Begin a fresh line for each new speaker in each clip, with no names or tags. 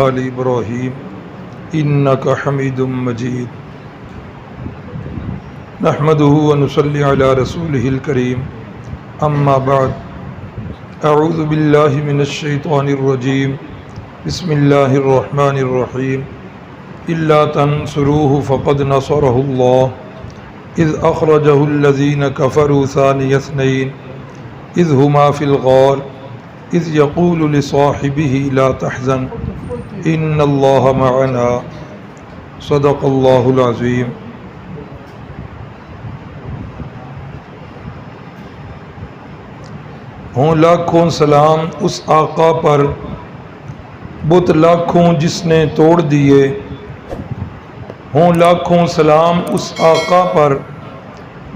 آل ابراہیم انک حمید مجید نحمدہ ونصلی علی رسولہ الکریم اما بعد اعوذ باللہ من الشیطان الرجیم بسم اللہ الرحمن الرحیم الا تنصروه فقد نصرہ اللہ اذ اخرجہ الذین کفروا ثانی اثنین اذ ہما فی الغار اذ یقول لصاحبہ لا تحزن ان اللہ معنا صدق اللہ العظیم۔ ہوں لاکھوں سلام اس آقا پر بت لاکھوں جس نے توڑ دیے، ہوں لاکھوں سلام اس آقا پر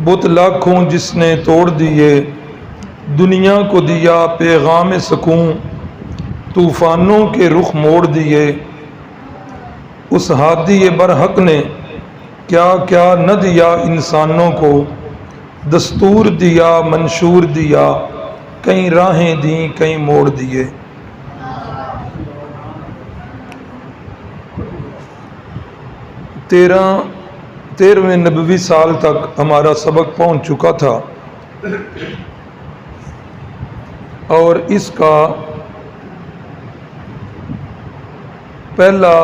بت لاکھوں جس نے توڑ دیے، دنیا کو دیا پیغام سکون طوفانوں کے رخ موڑ دیے، اس ہادی برحق نے کیا کیا نہ دیا انسانوں کو، دستور دیا منشور دیا کئی راہیں دیں کئی موڑ دیے۔ تیرہویں نبوی سال تک ہمارا سبق پہنچ چکا تھا اور اس کا پہلا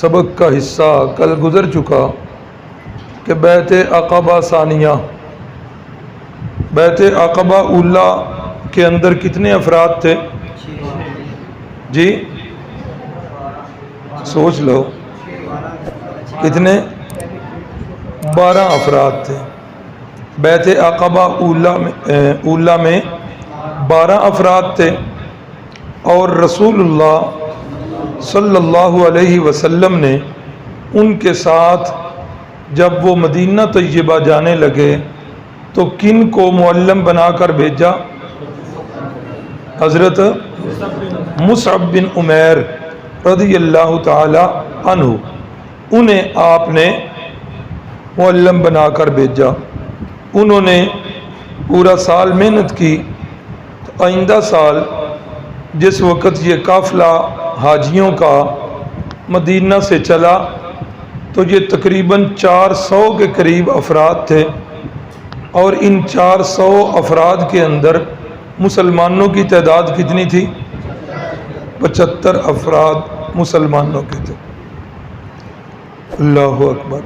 سبق کا حصہ کل گزر چکا کہ بیعت عقبہ ثانیہ، بیعت عقبہ اولیٰ کے اندر کتنے افراد تھے؟ جی سوچ لو، کتنے؟ 12 افراد تھے۔ بیعت عقبہ اولیٰ میں 12 افراد تھے اور رسول اللہ صلی اللہ علیہ وسلم نے ان کے ساتھ جب وہ مدینہ طیبہ جانے لگے تو کن کو معلم بنا کر بھیجا؟ حضرت مصعب بن عمیر رضی اللہ تعالی عنہ، انہیں آپ نے معلم بنا کر بھیجا۔ انہوں نے پورا سال محنت کی، تو آئندہ سال جس وقت یہ قافلہ حاجیوں کا مدینہ سے چلا تو یہ تقریباً 400 کے قریب افراد تھے، اور ان 400 افراد کے اندر مسلمانوں کی تعداد کتنی تھی؟ 75 افراد مسلمانوں کے تھے۔ اللہ اکبر۔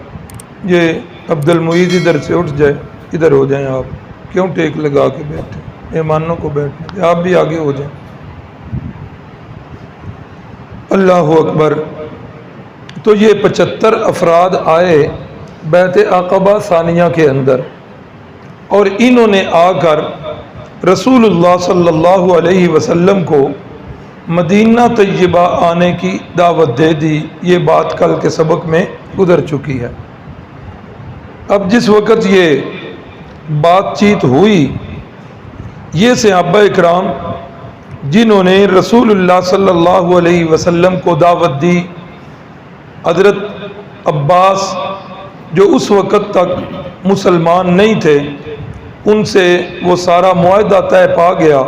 یہ عبد المعید ادھر سے اٹھ جائے، ادھر ہو جائیں آپ، کیوں ٹیک لگا کے بیٹھے؟ مہمانوں کو بیٹھنے دیں، آپ بھی آگے ہو جائیں۔ اللہ اکبر۔ تو یہ 75 افراد آئے بیعت عقبہ ثانیہ کے اندر، اور انہوں نے آ کر رسول اللہ صلی اللہ علیہ وسلم کو مدینہ طیبہ آنے کی دعوت دے دی۔ یہ بات کل کے سبق میں گزر چکی ہے۔ اب جس وقت یہ بات چیت ہوئی، یہ صحابہ اکرام جنہوں نے رسول اللہ صلی اللہ علیہ وسلم کو دعوت دی، حضرت عباس جو اس وقت تک مسلمان نہیں تھے، ان سے وہ سارا معاہدہ طے پا گیا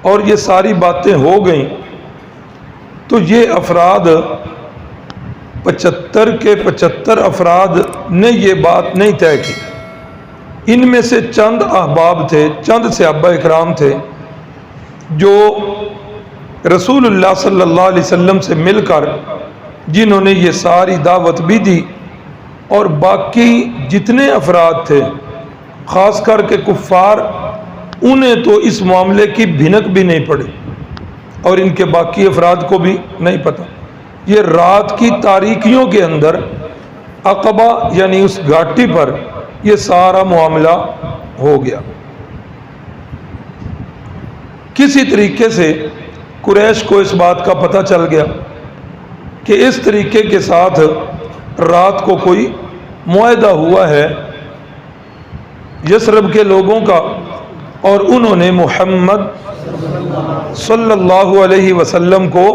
اور یہ ساری باتیں ہو گئیں، تو یہ افراد 75 کے 75 افراد نے یہ بات نہیں طے کی۔ ان میں سے چند احباب تھے، چند صحابہ اکرام تھے جو رسول اللہ صلی اللہ علیہ وسلم سے مل کر جنہوں نے یہ ساری دعوت بھی دی، اور باقی جتنے افراد تھے خاص کر کے کفار، انہیں تو اس معاملے کی بھنک بھی نہیں پڑی، اور ان کے باقی افراد کو بھی نہیں پتہ۔ یہ رات کی تاریکیوں کے اندر عقبہ یعنی اس گھاٹی پر یہ سارا معاملہ ہو گیا۔ کسی طریقے سے قریش کو اس بات کا پتہ چل گیا کہ اس طریقے کے ساتھ رات کو کوئی معاہدہ ہوا ہے یثرب کے لوگوں کا، اور انہوں نے محمد صلی اللہ علیہ وسلم کو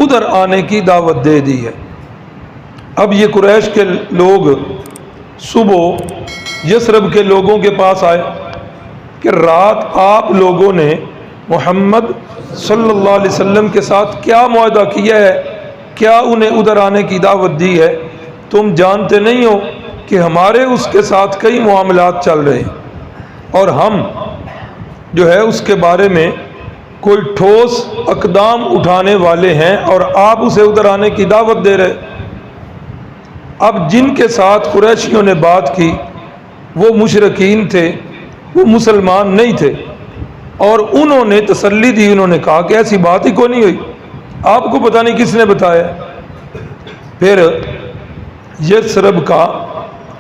ادھر آنے کی دعوت دے دی ہے۔ اب یہ قریش کے لوگ صبح یثرب کے لوگوں کے پاس آئے کہ رات آپ لوگوں نے محمد صلی اللہ علیہ وسلم کے ساتھ کیا معاہدہ کیا ہے، کیا انہیں ادھر آنے کی دعوت دی ہے؟ تم جانتے نہیں ہو کہ ہمارے اس کے ساتھ کئی معاملات چل رہے ہیں اور ہم جو ہے اس کے بارے میں کوئی ٹھوس اقدام اٹھانے والے ہیں اور آپ اسے ادھر آنے کی دعوت دے رہے۔ اب جن کے ساتھ قریشیوں نے بات کی وہ مشرکین تھے، وہ مسلمان نہیں تھے، اور انہوں نے تسلی دی، انہوں نے کہا کہ ایسی بات ہی کوئی نہیں ہوئی، آپ کو پتہ نہیں کس نے بتایا۔ پھر یثرب کا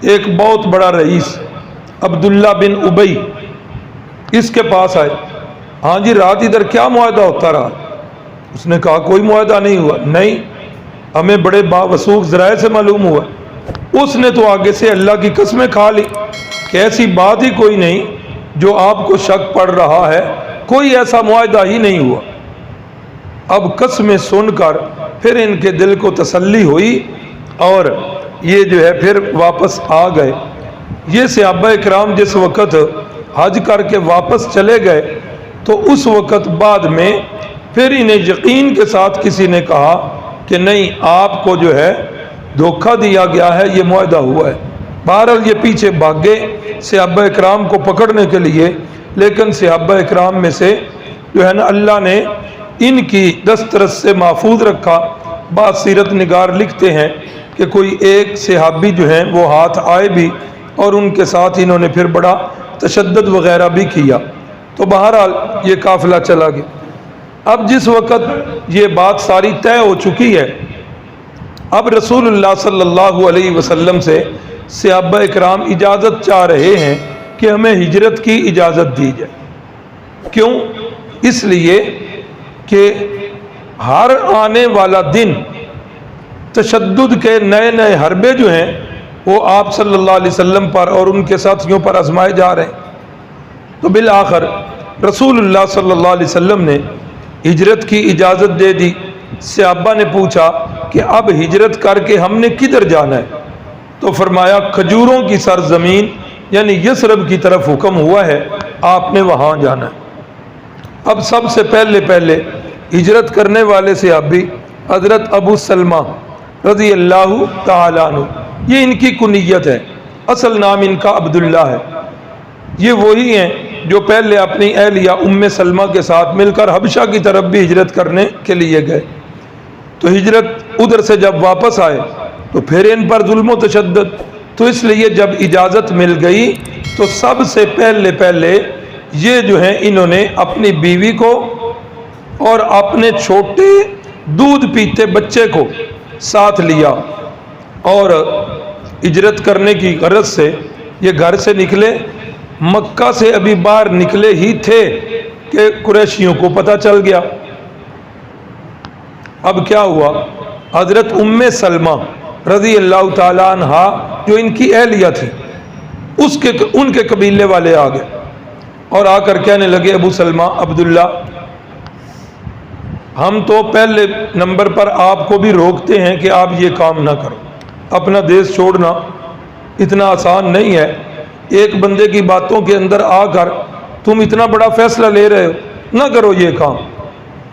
ایک بہت بڑا رئیس عبداللہ بن ابی اس کے پاس آئے، ہاں جی رات ادھر کیا معاہدہ ہوتا رہا؟ اس نے کہا کوئی معاہدہ نہیں ہوا، نہیں ہمیں بڑے باوثوق ذرائع سے معلوم ہوا۔ اس نے تو آگے سے اللہ کی قسمیں کھا لی کہ ایسی بات ہی کوئی نہیں جو آپ کو شک پڑ رہا ہے، کوئی ایسا معاہدہ ہی نہیں ہوا۔ اب قسمیں سن کر پھر ان کے دل کو تسلی ہوئی اور یہ جو ہے پھر واپس آ گئے۔ یہ صحابہ اکرام جس وقت حج کر کے واپس چلے گئے تو اس وقت بعد میں پھر انہیں یقین کے ساتھ کسی نے کہا کہ نہیں آپ کو جو ہے دھوکہ دیا گیا ہے، یہ معاہدہ ہوا ہے۔ بہرحال یہ پیچھے بھاگے صحابہ اکرام کو پکڑنے کے لیے، لیکن صحابہ اکرام میں سے جو ہے نا اللہ نے ان کی دسترس سے محفوظ رکھا۔ بعض سیرت نگار لکھتے ہیں کہ کوئی ایک صحابی جو ہیں وہ ہاتھ آئے بھی اور ان کے ساتھ انہوں نے پھر بڑا تشدد وغیرہ بھی کیا، تو بہرحال یہ قافلہ چلا گیا۔ اب جس وقت یہ بات ساری طے ہو چکی ہے، اب رسول اللہ صلی اللہ علیہ وسلم سے صحابہ اکرام اجازت چاہ رہے ہیں کہ ہمیں ہجرت کی اجازت دی جائے۔ کیوں؟ اس لیے کہ ہر آنے والا دن تشدد کے نئے نئے حربے جو ہیں وہ آپ صلی اللہ علیہ وسلم پر اور ان کے ساتھیوں پر آزمائے جا رہے ہیں۔ تو بالآخر رسول اللہ صلی اللہ علیہ وسلم نے ہجرت کی اجازت دے دی۔ صحابہ نے پوچھا کہ اب ہجرت کر کے ہم نے کدھر جانا ہے؟ تو فرمایا کھجوروں کی سرزمین یعنی یثرب کی طرف حکم ہوا ہے، آپ نے وہاں جانا ہے۔ اب سب سے پہلے ہجرت کرنے والے صحابی حضرت ابو سلمہ رضی اللہ تعالیٰ عنہ، یہ ان کی کنیت ہے، اصل نام ان کا عبداللہ ہے۔ یہ وہی ہیں جو پہلے اپنی اہلیہ ام سلمہ کے ساتھ مل کر حبشہ کی طرف بھی ہجرت کرنے کے لیے گئے۔ تو ہجرت ادھر سے جب واپس آئے تو پھر ان پر ظلم و تشدد، تو اس لیے جب اجازت مل گئی تو سب سے پہلے یہ جو ہیں انہوں نے اپنی بیوی کو اور اپنے چھوٹے دودھ پیتے بچے کو ساتھ لیا اور ہجرت کرنے کی غرض سے یہ گھر سے نکلے۔ مکہ سے ابھی باہر نکلے ہی تھے کہ قریشیوں کو پتہ چل گیا۔ اب کیا ہوا؟ حضرت ام سلمہ رضی اللہ تعالیٰ عنہ جو ان کی اہلیہ تھی ان کے قبیلے والے آ گئے اور آ کر کہنے لگے ابو سلمہ عبداللہ، ہم تو پہلے نمبر پر آپ کو بھی روکتے ہیں کہ آپ یہ کام نہ کرو، اپنا دیش چھوڑنا اتنا آسان نہیں ہے، ایک بندے کی باتوں کے اندر آ کر تم اتنا بڑا فیصلہ لے رہے ہو، نہ کرو یہ کام۔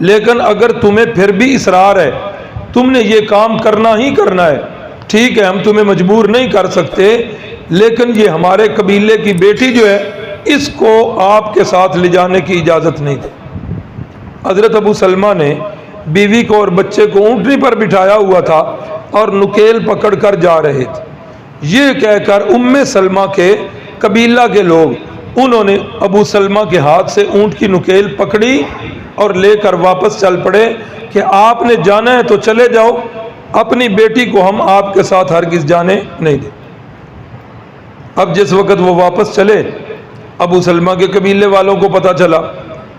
لیکن اگر تمہیں پھر بھی اصرار ہے، تم نے یہ کام کرنا ہی کرنا ہے، ٹھیک ہے ہم تمہیں مجبور نہیں کر سکتے، لیکن یہ ہمارے قبیلے کی بیٹی جو ہے اس کو آپ کے ساتھ لے جانے کی اجازت نہیں دی۔ حضرت ابو سلمہ نے بیوی کو اور بچے کو اونٹنی پر بٹھایا ہوا تھا اور نکیل پکڑ کر جا رہے تھے۔ یہ کہہ کر ام سلمہ کے قبیلہ کے لوگ انہوں نے ابو سلمہ کے ہاتھ سے اونٹ کی نکیل پکڑی اور لے کر واپس چل پڑے کہ آپ نے جانا ہے تو چلے جاؤ، اپنی بیٹی کو ہم آپ کے ساتھ ہرگز جانے نہیں دیں۔ اب جس وقت وہ واپس چلے ابو سلمہ کے قبیلے والوں کو پتہ چلا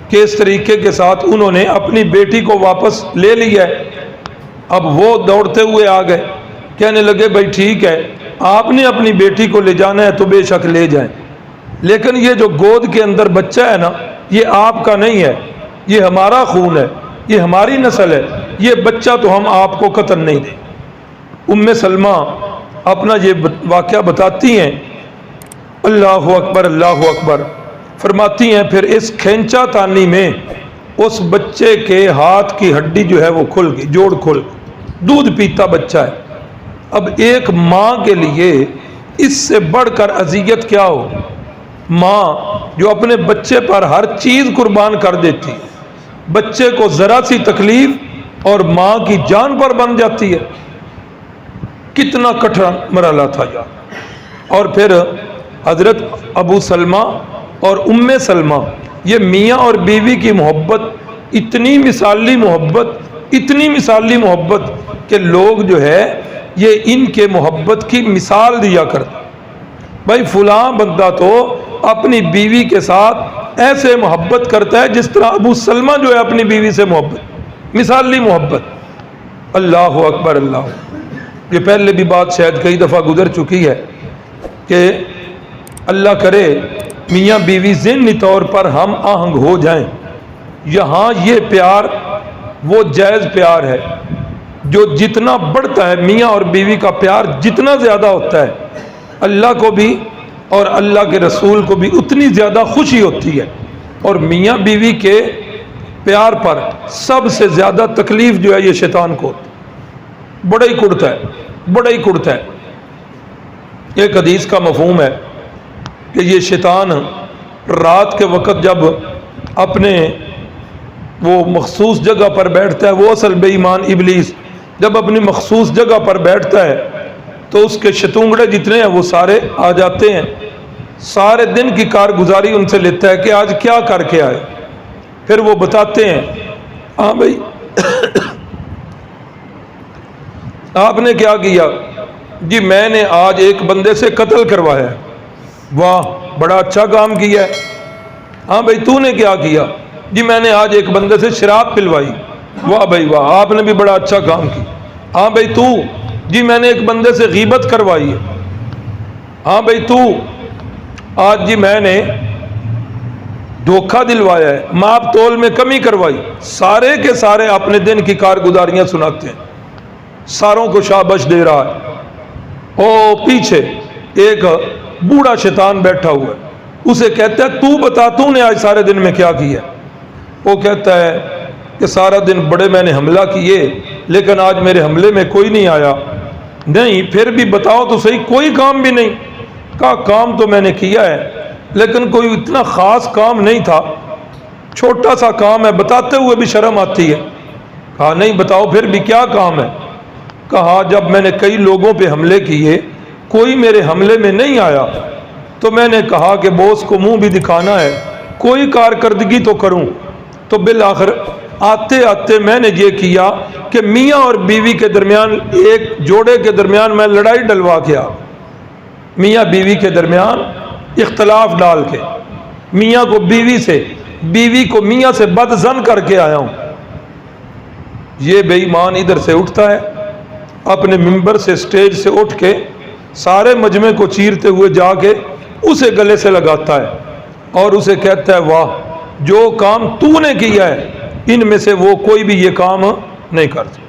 کہ اس طریقے کے ساتھ انہوں نے اپنی بیٹی کو واپس لے لیا ہے۔ اب وہ دوڑتے ہوئے آ گئے، کہنے لگے بھائی ٹھیک ہے آپ نے اپنی بیٹی کو لے جانا ہے تو بے شک لے جائیں، لیکن یہ جو گود کے اندر بچہ ہے نا یہ آپ کا نہیں ہے، یہ ہمارا خون ہے، یہ ہماری نسل ہے، یہ بچہ تو ہم آپ کو قتل نہیں دیں۔ ام سلمہ اپنا یہ واقعہ بتاتی ہیں، اللہ اکبر اللہ اکبر فرماتی ہیں، پھر اس کھینچا تانی میں اس بچے کے ہاتھ کی ہڈی جو ہے وہ کھل گئی، جوڑ کھل گئی، دودھ پیتا بچہ ہے۔ اب ایک ماں کے لیے اس سے بڑھ کر اذیت کیا ہو؟ ماں جو اپنے بچے پر ہر چیز قربان کر دیتی ہے، بچے کو ذرا سی تکلیف اور ماں کی جان پر بن جاتی ہے، کتنا کٹھن مرحلہ تھا یار۔ اور پھر حضرت ابو سلمہ اور ام سلمہ، یہ میاں اور بیوی کی محبت اتنی مثالی محبت، اتنی مثالی محبت کہ لوگ جو ہے یہ ان کے محبت کی مثال دیا کرتے، بھائی فلاں بندہ تو اپنی بیوی کے ساتھ ایسے محبت کرتا ہے جس طرح ابو سلمہ جو ہے اپنی بیوی سے محبت، مثالی محبت۔ اللہ اکبر اللہ۔ یہ پہلے بھی بات شاید کئی دفعہ گزر چکی ہے کہ اللہ کرے میاں بیوی ذہنی طور پر ہم آہنگ ہو جائیں، یہاں یہ پیار وہ جائز پیار ہے جو جتنا بڑھتا ہے، میاں اور بیوی کا پیار جتنا زیادہ ہوتا ہے، اللہ کو بھی اور اللہ کے رسول کو بھی اتنی زیادہ خوشی ہوتی ہے۔ اور میاں بیوی کے پیار پر سب سے زیادہ تکلیف جو ہے یہ شیطان کو ہوتی ہے، بڑا ہی کڑتا ہے، بڑا ہی کڑتا ہے۔ ایک حدیث کا مفہوم ہے کہ یہ شیطان رات کے وقت جب اپنے وہ مخصوص جگہ پر بیٹھتا ہے، وہ اصل بے ایمان ابلیس جب اپنی مخصوص جگہ پر بیٹھتا ہے تو اس کے شتونگڑے جتنے ہیں وہ سارے آ جاتے ہیں، سارے دن کی کارگزاری ان سے لیتا ہے کہ آج کیا کر کے آئے، پھر وہ بتاتے ہیں ہاں بھائی آپ نے کیا کیا؟ جی میں نے آج ایک بندے سے قتل کروایا ہے۔ واہ بڑا اچھا کام کیا ہے۔ ہاں بھائی تو نے کیا کیا؟ جی میں نے آج ایک بندے سے شراب پلوائی۔ واہ بھائی واہ، آپ نے بھی بڑا اچھا کام کیا۔ ہاں بھائی تو؟ جی میں نے ایک بندے سے غیبت کروائی ہے۔ ہاں بھائی تو؟ آج جی میں نے دھوکہ دلوایا ہے، ماپ تول میں کمی کروائی۔ سارے کے سارے اپنے دن کی کارگزاریاں سناتے ہیں، ساروں کو شابش دے رہا ہے۔ او پیچھے ایک بوڑھا شیطان بیٹھا ہوا ہے، اسے کہتا ہے تو بتا تو نے آج سارے دن میں کیا کیا؟ وہ کہتا ہے کہ سارا دن بڑے میں نے حملہ کیے لیکن آج میرے حملے میں کوئی نہیں آیا۔ نہیں پھر بھی بتاؤ تو صحیح، کوئی کام بھی نہیں؟ کہا کام تو میں نے کیا ہے لیکن کوئی اتنا خاص کام نہیں تھا، چھوٹا سا کام ہے، بتاتے ہوئے بھی شرم آتی ہے۔ کہا نہیں بتاؤ پھر بھی کیا کام ہے؟ کہا جب میں نے کئی لوگوں پہ حملے کیے کوئی میرے حملے میں نہیں آیا تو میں نے کہا کہ بوس کو منہ بھی دکھانا ہے، کوئی کارکردگی تو کروں، تو بالآخر آتے آتے میں نے یہ کیا کہ میاں اور بیوی کے درمیان، ایک جوڑے کے درمیان میں لڑائی ڈلوا کے آ، میاں بیوی کے درمیان اختلاف ڈال کے، میاں کو بیوی سے، بیوی کو میاں سے بد ظن کر کے آیا ہوں۔ یہ بے ایمان ادھر سے اٹھتا ہے، اپنے ممبر سے اسٹیج سے اٹھ کے سارے مجمع کو چیرتے ہوئے جا کے اسے گلے سے لگاتا ہے اور اسے کہتا ہے واہ جو کام تو نے کیا ہے ان میں سے وہ کوئی بھی یہ کام نہیں کرتا۔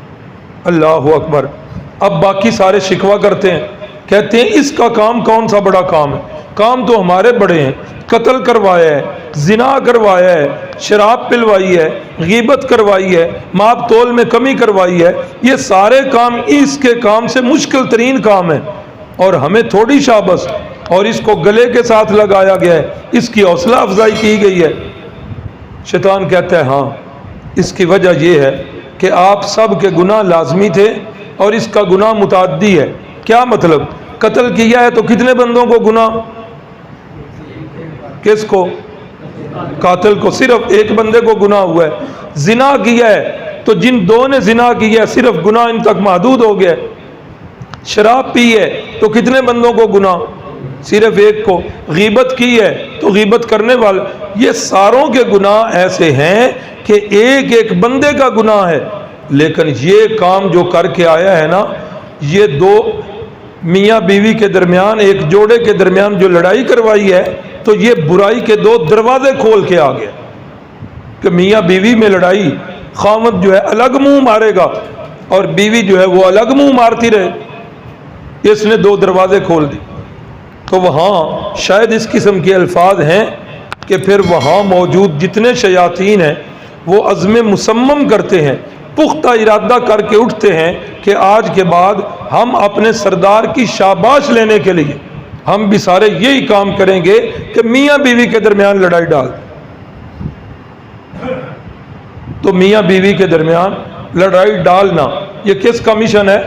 اللہ اکبر۔ اب باقی سارے شکوہ کرتے ہیں، کہتے ہیں اس کا کام کون سا بڑا کام ہے؟ کام تو ہمارے بڑے ہیں، قتل کروایا ہے، زنا کروایا ہے، شراب پلوائی ہے، غیبت کروائی ہے، ماپ تول میں کمی کروائی ہے، یہ سارے کام اس کے کام سے مشکل ترین کام ہے اور ہمیں تھوڑی شاباش، اور اس کو گلے کے ساتھ لگایا گیا ہے، اس کی حوصلہ افزائی کی گئی ہے۔ شیطان کہتا ہے ہاں اس کی وجہ یہ ہے کہ آپ سب کے گناہ لازمی تھے اور اس کا گناہ متعدی ہے۔ کیا مطلب؟ قتل کیا ہے تو کتنے بندوں کو گناہ؟ کس کو؟ قاتل کو صرف ایک بندے کو گناہ ہوا ہے۔ زنا کیا ہے تو جن دو نے زنا کیا ہے صرف گناہ ان تک محدود ہو گیا ہے۔ شراب پی ہے تو کتنے بندوں کو گناہ؟ صرف ایک کو۔ غیبت کی ہے تو غیبت کرنے والے، یہ ساروں کے گناہ ایسے ہیں کہ ایک ایک بندے کا گناہ ہے، لیکن یہ کام جو کر کے آیا ہے نا، یہ دو میاں بیوی کے درمیان، ایک جوڑے کے درمیان جو لڑائی کروائی ہے، تو یہ برائی کے دو دروازے کھول کے آ گیا کہ میاں بیوی میں لڑائی، خاوند جو ہے الگ منہ مارے گا اور بیوی جو ہے وہ الگ منہ مارتی رہے، اس نے دو دروازے کھول دی۔ تو وہاں شاید اس قسم کے الفاظ ہیں کہ پھر وہاں موجود جتنے شیاطین ہیں وہ عزم مصمم کرتے ہیں، پختہ ارادہ کر کے اٹھتے ہیں کہ آج کے بعد ہم اپنے سردار کی شاباش لینے کے لیے ہم بھی سارے یہی کام کریں گے کہ میاں بیوی کے درمیان لڑائی ڈال دیں۔ تو میاں بیوی کے درمیان لڑائی ڈالنا یہ کس کا مشن ہے؟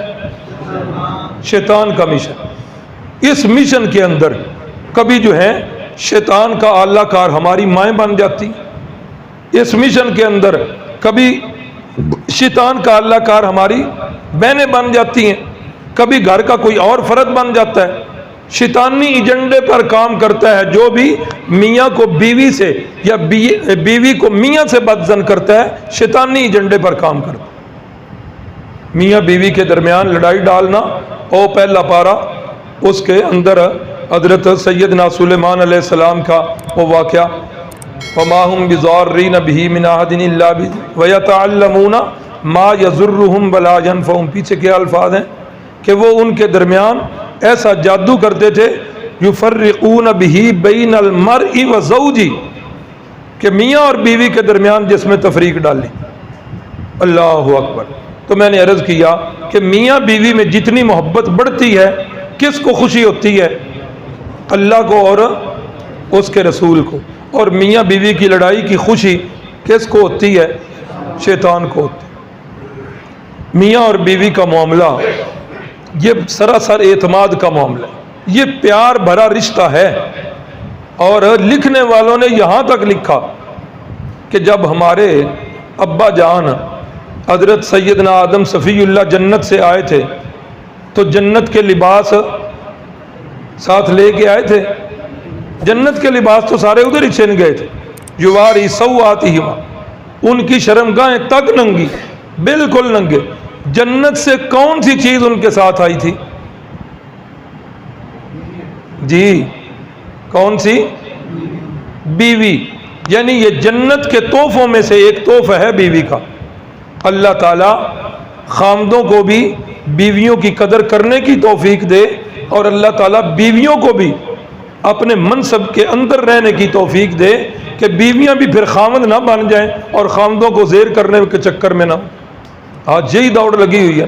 شیطان کا مشن۔ اس مشن کے اندر کبھی جو ہے شیطان کا آلہ کار ہماری مائیں بن جاتی، اس مشن کے اندر کبھی شیطان کا آلہ کار ہماری بہنیں بن جاتی ہیں، کبھی گھر کا کوئی اور فرد بن جاتا ہے، شیطانی ایجنڈے پر کام کرتا ہے۔ جو بھی میاں کو بیوی سے یا بیوی کو میاں سے بدزن کرتا ہے، شیطانی ایجنڈے پر کام کرتا ہے۔ میاں بیوی کے درمیان لڑائی ڈالنا، او پہلا پارا اس کے اندر حضرت سیدنا سلیمان علیہ السلام کا وہ واقعہ، وَمَا هُمْ بِضَارِّينَ بِهِ مِنْ أَحَدٍ إِلَّا بِإِذْنِهِ وَيَتَعَلَّمُونَ مَا يَضُرُّهُمْ وَلَا يَنفَعُهُمْ۔ پیچھے کیا الفاظ ہیں کہ وہ ان کے درمیان ایسا جادو کرتے تھے، يُفَرِّقُونَ بِهِ بَيْنَ الْمَرْءِ وَزَوْجِهِ، کہ میاں اور بیوی کے درمیان جس میں تفریق ڈالی۔ اللہ اکبر۔ تو میں نے عرض کیا کہ میاں بیوی میں جتنی محبت بڑھتی ہے کس کو خوشی ہوتی ہے؟ اللہ کو اور اس کے رسول کو۔ اور میاں بیوی کی لڑائی کی خوشی کس کو ہوتی ہے؟ شیطان کو ہوتی ہے۔ میاں اور بیوی کا معاملہ یہ سراسر اعتماد کا معاملہ ہے، یہ پیار بھرا رشتہ ہے۔ اور لکھنے والوں نے یہاں تک لکھا کہ جب ہمارے ابا جان حضرت سیدنا آدم صفی اللہ جنت سے آئے تھے تو جنت کے لباس ساتھ لے کے آئے تھے، جنت کے لباس تو سارے ادھر ہی چھن گئے تھے۔ یواری سوآتہما، ان کی شرمگاہیں تک ننگی، بالکل ننگے۔ جنت سے کون سی چیز ان کے ساتھ آئی تھی؟ جی کون سی؟ بیوی۔ یعنی یہ جنت کے تحفوں میں سے ایک تحفہ ہے بیوی کا۔ اللہ تعالیٰ خامدوں کو بھی بیویوں کی قدر کرنے کی توفیق دے، اور اللہ تعالیٰ بیویوں کو بھی اپنے منصب کے اندر رہنے کی توفیق دے کہ بیویاں بھی پھر خامد نہ بن جائیں اور خامدوں کو زیر کرنے کے چکر میں نہ۔ آج یہی دوڑ لگی ہوئی ہے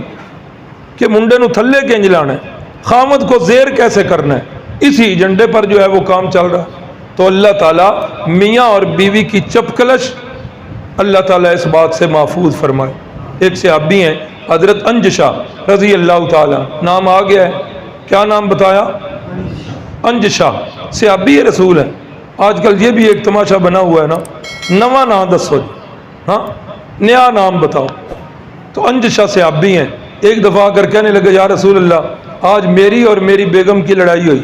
کہ منڈے نو تھلے کے انجلانا ہے، خامد کو زیر کیسے کرنا ہے، اسی ایجنڈے پر جو ہے وہ کام چل رہا ہے۔ تو اللہ تعالیٰ میاں اور بیوی کی چپکلش اللہ تعالیٰ اس بات سے محفوظ فرمائے۔ ایک صحابی ہیں حضرت انجشا رضی اللہ تعالیٰ، نام آ گیا ہے، کیا نام بتایا؟ انجشا، صحابی رسول ہے۔ آج کل یہ بھی ایک تماشا بنا ہوا ہے نا، نواں نام دسو جی، ہاں نیا نام بتاؤ۔ تو انجشا صحابی ہیں، ایک دفعہ آ کر کہنے لگے یا رسول اللہ آج میری اور میری بیگم کی لڑائی ہوئی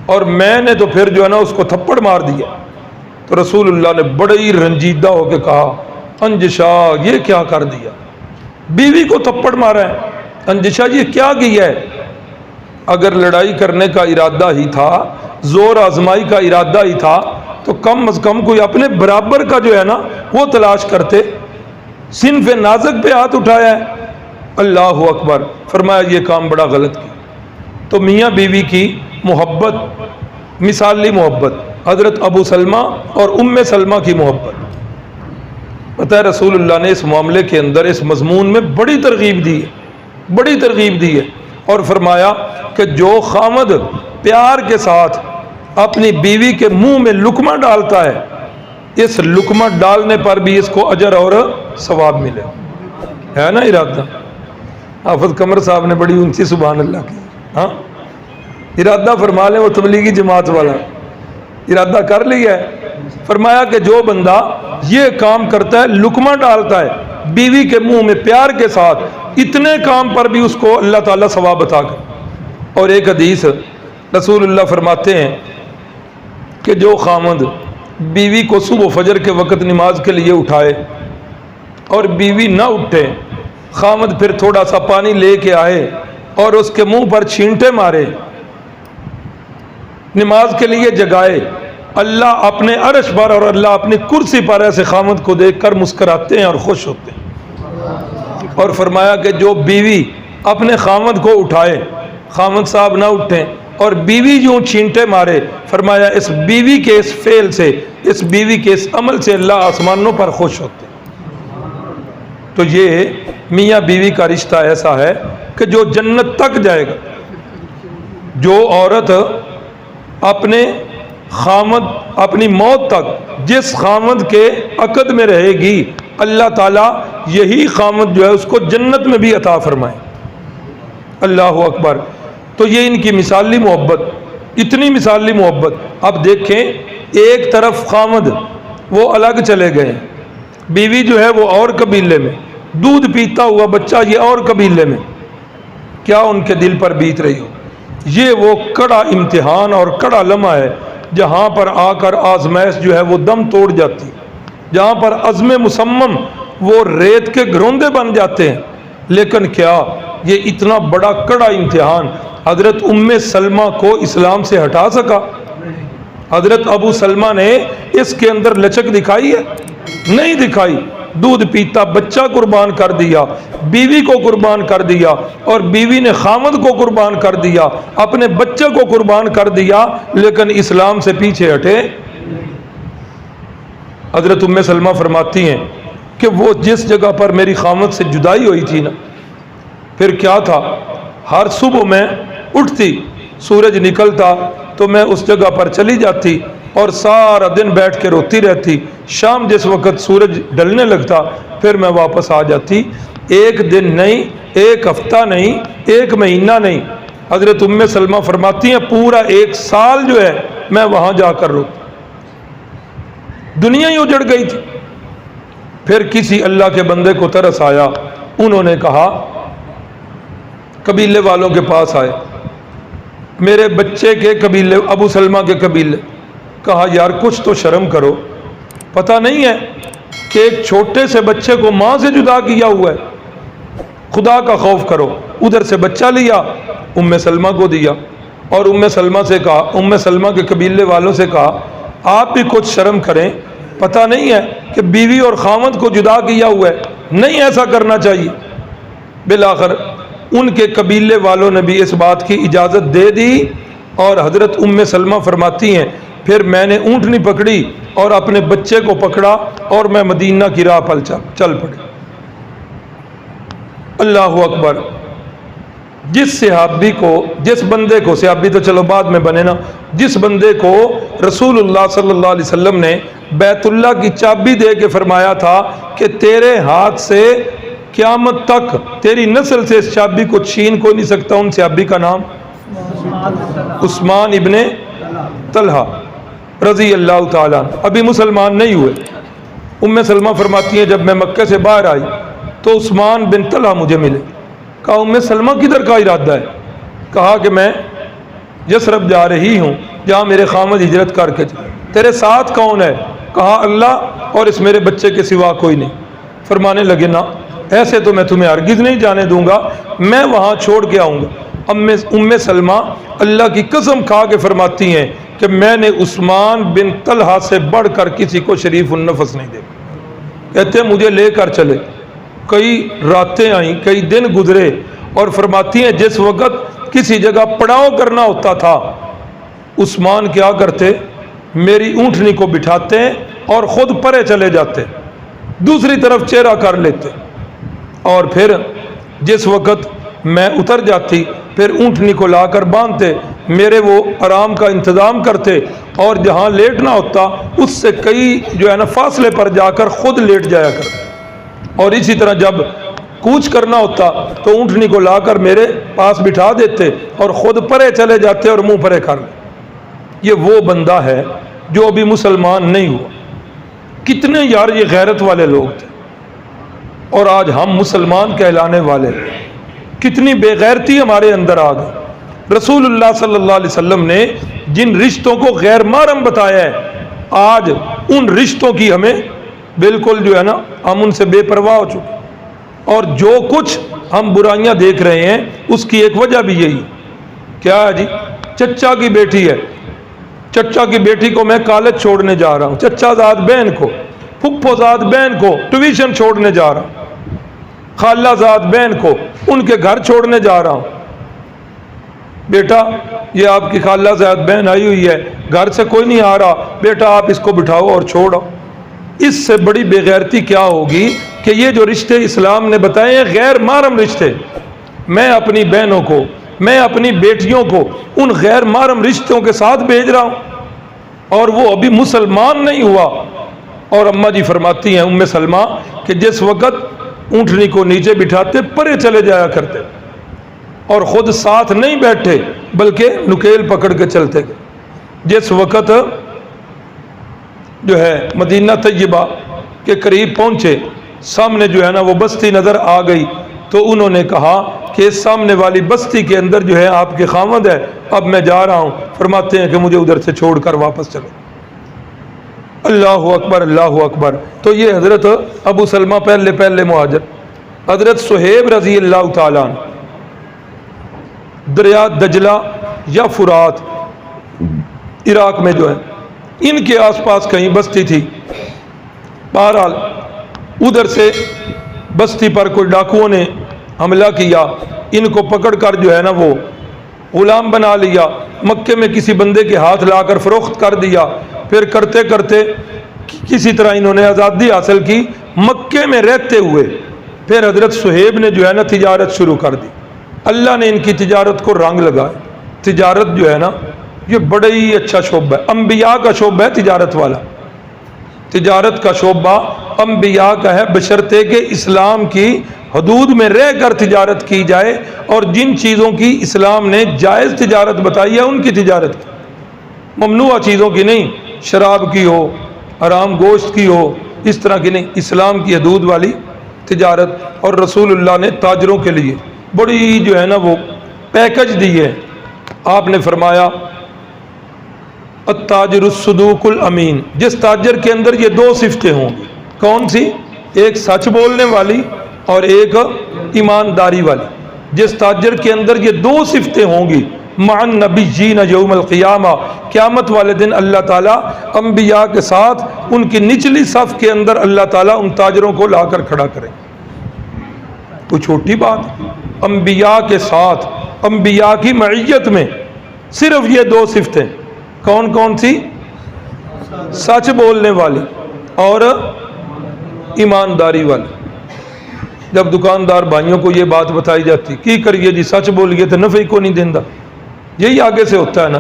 اور میں نے تو پھر جو ہے نا اس کو تھپڑ مار دیا۔ تو رسول اللہ نے بڑے ہی رنجیدہ ہو کے کہا انجشا یہ کیا کر دیا؟ بیوی کو تھپڑ مارا ہے، انجشا یہ کیا کیا ہے؟ اگر لڑائی کرنے کا ارادہ ہی تھا، زور آزمائی کا ارادہ ہی تھا تو کم از کم کوئی اپنے برابر کا جو ہے نا وہ تلاش کرتے۔ صنف نازک پہ ہاتھ اٹھایا ہے۔ اللہ اکبر۔ فرمایا یہ کام بڑا غلط کیا۔ تو میاں بیوی کی محبت مثالی محبت، حضرت ابو سلمہ اور ام سلمہ کی محبت، پتہ ہے رسول اللہ نے اس معاملے کے اندر اس مضمون میں بڑی ترغیب دی ہے، بڑی ترغیب دی ہے، اور فرمایا کہ جو خامد پیار کے ساتھ اپنی بیوی کے منہ میں لقمہ ڈالتا ہے، اس لقمہ ڈالنے پر بھی اس کو اجر اور ثواب ملے۔ ہے نا ارادہ؟ حافظ قمر صاحب نے بڑی اونچی سبحان اللہ کی، ہاں ارادہ فرما لیں، وہ تبلیغی جماعت والا ارادہ کر لیا ہے۔ فرمایا کہ جو بندہ یہ کام کرتا ہے، لقمہ ڈالتا ہے بیوی کے منہ میں پیار کے ساتھ، اتنے کام پر بھی اس کو اللہ تعالیٰ ثواب عطا کر۔ اور ایک حدیث رسول اللہ فرماتے ہیں کہ جو خامد بیوی کو صبح فجر کے وقت نماز کے لیے اٹھائے اور بیوی نہ اٹھے، خامد پھر تھوڑا سا پانی لے کے آئے اور اس کے منہ پر چھینٹے مارے، نماز کے لیے جگائے، اللہ اپنے عرش پر اور اللہ اپنی کرسی پر ایسے خامد کو دیکھ کر مسکراتے ہیں اور خوش ہوتے ہیں۔ اور فرمایا کہ جو بیوی اپنے خامد کو اٹھائے، خامد صاحب نہ اٹھیں، اور بیوی یوں چھینٹے مارے، فرمایا اس بیوی کے اس فعل سے، اس بیوی کے اس عمل سے اللہ آسمانوں پر خوش ہوتے۔ تو یہ میاں بیوی کا رشتہ ایسا ہے کہ جو جنت تک جائے گا۔ جو عورت اپنے خامد اپنی موت تک جس خامد کے عقد میں رہے گی، اللہ تعالیٰ یہی خامد جو ہے اس کو جنت میں بھی عطا فرمائے۔ اللہ اکبر۔ تو یہ ان کی مثالی محبت، اتنی مثالی محبت۔ اب دیکھیں، ایک طرف خامد وہ الگ چلے گئے، بیوی جو ہے وہ اور قبیلے میں، دودھ پیتا ہوا بچہ یہ اور قبیلے میں، کیا ان کے دل پر بیت رہی ہو۔ یہ وہ کڑا امتحان اور کڑا لمحہ ہے جہاں پر آ کر آزمائش جو ہے وہ دم توڑ جاتی، جہاں پر عزم مصمم وہ ریت کے گروندے بن جاتے ہیں۔ لیکن کیا یہ اتنا بڑا کڑا امتحان حضرت ام سلمہ کو اسلام سے ہٹا سکا؟ حضرت ابو سلمہ نے اس کے اندر لچک دکھائی ہے؟ نہیں دکھائی۔ دودھ پیتا بچہ قربان کر دیا، بیوی کو قربان کر دیا، اور بیوی نے خامد کو قربان کر دیا، اپنے بچے کو قربان کر دیا، لیکن اسلام سے پیچھے ہٹے۔ حضرت ام سلمہ فرماتی ہیں کہ وہ جس جگہ پر میری خامد سے جدائی ہوئی تھی نا، پھر کیا تھا، ہر صبح میں اٹھتی، سورج نکلتا تو میں اس جگہ پر چلی جاتی اور سارا دن بیٹھ کے روتی رہتی۔ شام جس وقت سورج ڈلنے لگتا پھر میں واپس آ جاتی۔ ایک دن نہیں، ایک ہفتہ نہیں، ایک مہینہ نہیں، حضرت ام سلمہ فرماتی ہیں پورا 1 سال جو ہے میں وہاں جا کر روتی، دنیا ہی اجڑ گئی تھی۔ پھر کسی اللہ کے بندے کو ترس آیا، انہوں نے کہا، قبیلے والوں کے پاس آئے، میرے بچے کے قبیلے، ابو سلمہ کے قبیلے، کہا یار کچھ تو شرم کرو، پتہ نہیں ہے کہ ایک چھوٹے سے بچے کو ماں سے جدا کیا ہوا ہے، خدا کا خوف کرو۔ ادھر سے بچہ لیا، ام سلمہ کو دیا، اور ام سلمہ سے کہا، ام سلمہ کے قبیلے والوں سے کہا آپ بھی کچھ شرم کریں، پتہ نہیں ہے کہ بیوی اور خامد کو جدا کیا ہوا ہے، نہیں ایسا کرنا چاہیے۔ بالآخر ان کے قبیلے والوں نے بھی اس بات کی اجازت دے دی، اور حضرت ام سلمہ فرماتی ہیں پھر میں نے اونٹنی پکڑی اور اپنے بچے کو پکڑا اور میں مدینہ کی راہ پر چل پڑی۔ اللہ اکبر۔ جس صحابی کو، جس بندے کو، صحابی تو چلو بعد میں بنے نا، جس بندے کو رسول اللہ صلی اللہ علیہ وسلم نے بیت اللہ کی چابی دے کے فرمایا تھا کہ تیرے ہاتھ سے قیامت تک تیری نسل سے اس چابی کو چھین کوئی نہیں سکتا، ان صحابی کا نام عثمان ابن طلحہ رضی اللہ تعالیٰ عنہ، ابھی مسلمان نہیں ہوئے۔ ام سلمہ فرماتی ہیں جب میں مکہ سے باہر آئی تو عثمان بن طلحہ مجھے ملے، کہا ام سلمہ کدھر کا ارادہ ہے؟ کہا کہ میں یثرب جا رہی ہوں جہاں میرے خامد ہجرت کر کے چلے۔ تیرے ساتھ کون ہے؟ کہا اللہ اور اس میرے بچے کے سوا کوئی نہیں۔ فرمانے لگے نا ایسے تو میں تمہیں ہرگز نہیں جانے دوں گا، میں وہاں چھوڑ کے آؤں گا۔ ام سلمہ اللہ کی قسم کھا کے فرماتی ہیں کہ میں نے عثمان بن طلحہ سے بڑھ کر کسی کو شریف النفس نہیں دیکھا۔ کہتے ہیں مجھے لے کر چلے، کئی راتیں آئیں، کئی دن گزرے، اور فرماتی ہیں جس وقت کسی جگہ پڑاؤ کرنا ہوتا تھا عثمان کیا کرتے، میری اونٹنی کو بٹھاتے اور خود پرے چلے جاتے، دوسری طرف چہرہ کر لیتے، اور پھر جس وقت میں اتر جاتی پھر اونٹنی کو لا کر باندھتے، میرے وہ آرام کا انتظام کرتے، اور جہاں لیٹنا ہوتا اس سے کئی جو ہے نا فاصلے پر جا کر خود لیٹ جایا کرتے، اور اسی طرح جب کوچ کرنا ہوتا تو اونٹنی کو لا کر میرے پاس بٹھا دیتے اور خود پرے چلے جاتے اور منہ پرے کر لے۔ یہ وہ بندہ ہے جو ابھی مسلمان نہیں ہوا۔ کتنے یار یہ غیرت والے لوگ تھے، اور آج ہم مسلمان کہلانے والے، کتنی بے غیرتی ہمارے اندر آ گئی۔ رسول اللہ صلی اللہ علیہ وسلم نے جن رشتوں کو غیر محرم بتایا ہے، آج ان رشتوں کی ہمیں بالکل جو ہے نا ہم ان سے بے پرواہ ہو چکے، اور جو کچھ ہم برائیاں دیکھ رہے ہیں اس کی ایک وجہ بھی یہی کیا ہے جی، چچا کی بیٹی ہے، چچا کی بیٹی کو میں کالج چھوڑنے جا رہا ہوں، چچا زاد بہن کو، پھپھو زاد بہن کو ٹیوشن چھوڑنے جا رہا ہوں، خالہ زاد بہن کو ان کے گھر چھوڑنے جا رہا ہوں۔ بیٹا یہ آپ کی خالہ زائد بہن آئی ہوئی ہے، گھر سے کوئی نہیں آ رہا، بیٹا آپ اس کو بٹھاؤ اور چھوڑو۔ اس سے بڑی بے غیرتی کیا ہوگی کہ یہ جو رشتے اسلام نے بتائے ہیں غیر محرم رشتے، میں اپنی بہنوں کو، میں اپنی بیٹیوں کو ان غیر محرم رشتوں کے ساتھ بھیج رہا ہوں، اور وہ ابھی مسلمان نہیں ہوا۔ اور اماں جی فرماتی ہیں ام سلمہ کہ جس وقت اونٹنی کو نیچے بٹھاتے پرے چلے جایا کرتے اور خود ساتھ نہیں بیٹھے بلکہ نکیل پکڑ کے چلتے گئے۔ جس وقت جو ہے مدینہ طیبہ کے قریب پہنچے، سامنے جو ہے نا وہ بستی نظر آ گئی، تو انہوں نے کہا کہ اس سامنے والی بستی کے اندر جو ہے آپ کے خاوند ہے، اب میں جا رہا ہوں۔ فرماتے ہیں کہ مجھے ادھر سے چھوڑ کر واپس چلو۔ اللہ اکبر، اللہ اکبر۔ تو یہ حضرت ابو سلمہ پہلے مہاجر، حضرت صہیب رضی اللہ تعالیٰ عنہ دریا دجلہ یا فرات عراق میں جو ہے ان کے آس پاس کہیں بستی تھی، بہرحال ادھر سے بستی پر کوئی ڈاکوؤں نے حملہ کیا، ان کو پکڑ کر جو ہے نا وہ غلام بنا لیا، مکے میں کسی بندے کے ہاتھ لا کر فروخت کر دیا، پھر کرتے کرتے کسی طرح انہوں نے آزادی حاصل کی، مکے میں رہتے ہوئے پھر حضرت صہیب نے جو ہے نا تجارت شروع کر دی۔ اللہ نے ان کی تجارت کو رنگ لگایا۔ تجارت جو ہے نا یہ بڑا ہی اچھا شعبہ ہے، انبیاء کا شعبہ ہے تجارت والا۔ تجارت کا شعبہ انبیاء کا ہے، بشرطے کہ اسلام کی حدود میں رہ کر تجارت کی جائے، اور جن چیزوں کی اسلام نے جائز تجارت بتائی ہے ان کی تجارت کی، ممنوع چیزوں کی نہیں، شراب کی ہو، حرام گوشت کی ہو، اس طرح کی نہیں، اسلام کی حدود والی تجارت۔ اور رسول اللہ نے تاجروں کے لیے بڑی جو ہے نا وہ پیکج دی ہے۔ آپ نے فرمایا التاجر الصدوق الامین، جس تاجر کے اندر یہ دو صفتیں ہوں، کون سی؟ ایک سچ بولنے والی اور ایک ایمانداری والی۔ جس تاجر کے اندر یہ دو صفتیں ہوں گی، مع النبیین یوم القیامہ، قیامت والے دن اللہ تعالیٰ انبیاء کے ساتھ ان کی نچلی صف کے اندر اللہ تعالیٰ ان تاجروں کو لا کر کھڑا کرے۔ کوئی چھوٹی بات؟ انبیاء کے ساتھ، انبیاء کی معیت میں صرف یہ دو صفتیں، کون کون سی؟ سچ بولنے والی اور ایمانداری والی۔ جب دکاندار بھائیوں کو یہ بات بتائی جاتی کی کریے جی سچ بولیے تو نفع کو نہیں دیندہ، یہی آگے سے ہوتا ہے نا۔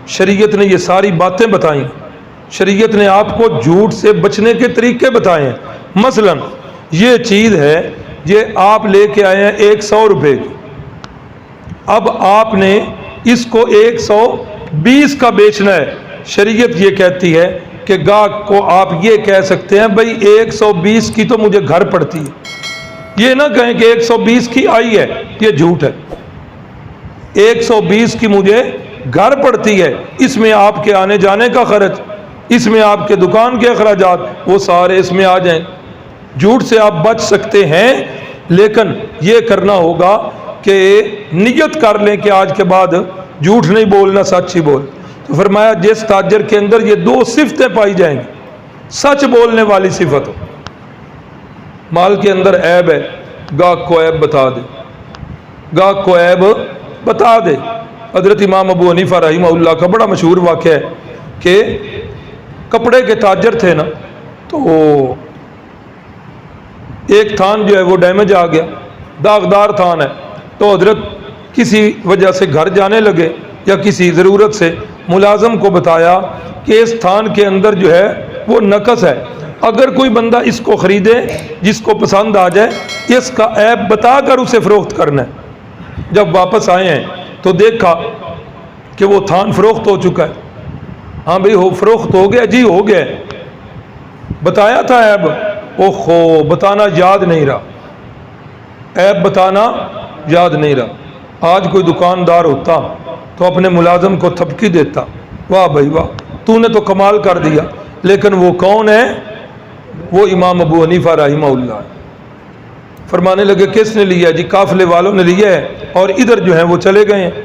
شریعت نے یہ ساری باتیں بتائیں، شریعت نے آپ کو جھوٹ سے بچنے کے طریقے بتائے ہیں۔ مثلا یہ چیز ہے، یہ آپ لے کے آئے ہیں 100 روپے کی، اب آپ نے اس کو 120 کا بیچنا ہے۔ شریعت یہ کہتی ہے کہ گاہک کو آپ یہ کہہ سکتے ہیں بھائی 120 کی تو مجھے گھر پڑتی ہے، یہ نہ کہیں کہ 120 کی آئی ہے، یہ جھوٹ ہے۔ 120 کی مجھے گھر پڑتی ہے، اس میں آپ کے آنے جانے کا خرچ، اس میں آپ کے دکان کے اخراجات، وہ سارے اس میں آ جائیں۔ جھوٹ سے آپ بچ سکتے ہیں، لیکن یہ کرنا ہوگا کہ نیت کر لیں کہ آج کے بعد جھوٹ نہیں بولنا، سچ ہی بول۔ تو فرمایا جس تاجر کے اندر یہ دو صفتیں پائی جائیں گی، سچ بولنے والی صفت، مال کے اندر عیب ہے، گاہک کو عیب بتا دے، گاہک کو عیب بتا دے۔ حضرت امام ابو حنیفہ رحمہ اللہ کا بڑا مشہور واقعہ ہے کہ کپڑے کے تاجر تھے نا، تو ایک تھان جو ہے وہ ڈیمیج آ گیا، داغدار تھان ہے، تو حضرت کسی وجہ سے گھر جانے لگے یا کسی ضرورت سے ملازم کو بتایا کہ اس تھان کے اندر جو ہے وہ نقص ہے، اگر کوئی بندہ اس کو خریدے جس کو پسند آ جائے، اس کا عیب بتا کر اسے فروخت کرنا ہے۔ جب واپس آئے ہیں تو دیکھا کہ وہ تھان فروخت ہو چکا ہے۔ ہاں بھئی ہو فروخت ہو گیا؟ جی ہو گیا۔ بتایا تھا عیب؟ اوہو بتانا یاد نہیں رہا، عیب بتانا یاد نہیں رہا۔ آج کوئی دکاندار ہوتا تو اپنے ملازم کو تھپکی دیتا، واہ بھائی واہ تو نے تو کمال کر دیا، لیکن وہ کون ہے؟ وہ امام ابو حنیفہ رحمہ اللہ۔ فرمانے لگے کس نے لیا؟ جی قافلے والوں نے لیا ہے، اور ادھر جو ہیں وہ چلے گئے ہیں۔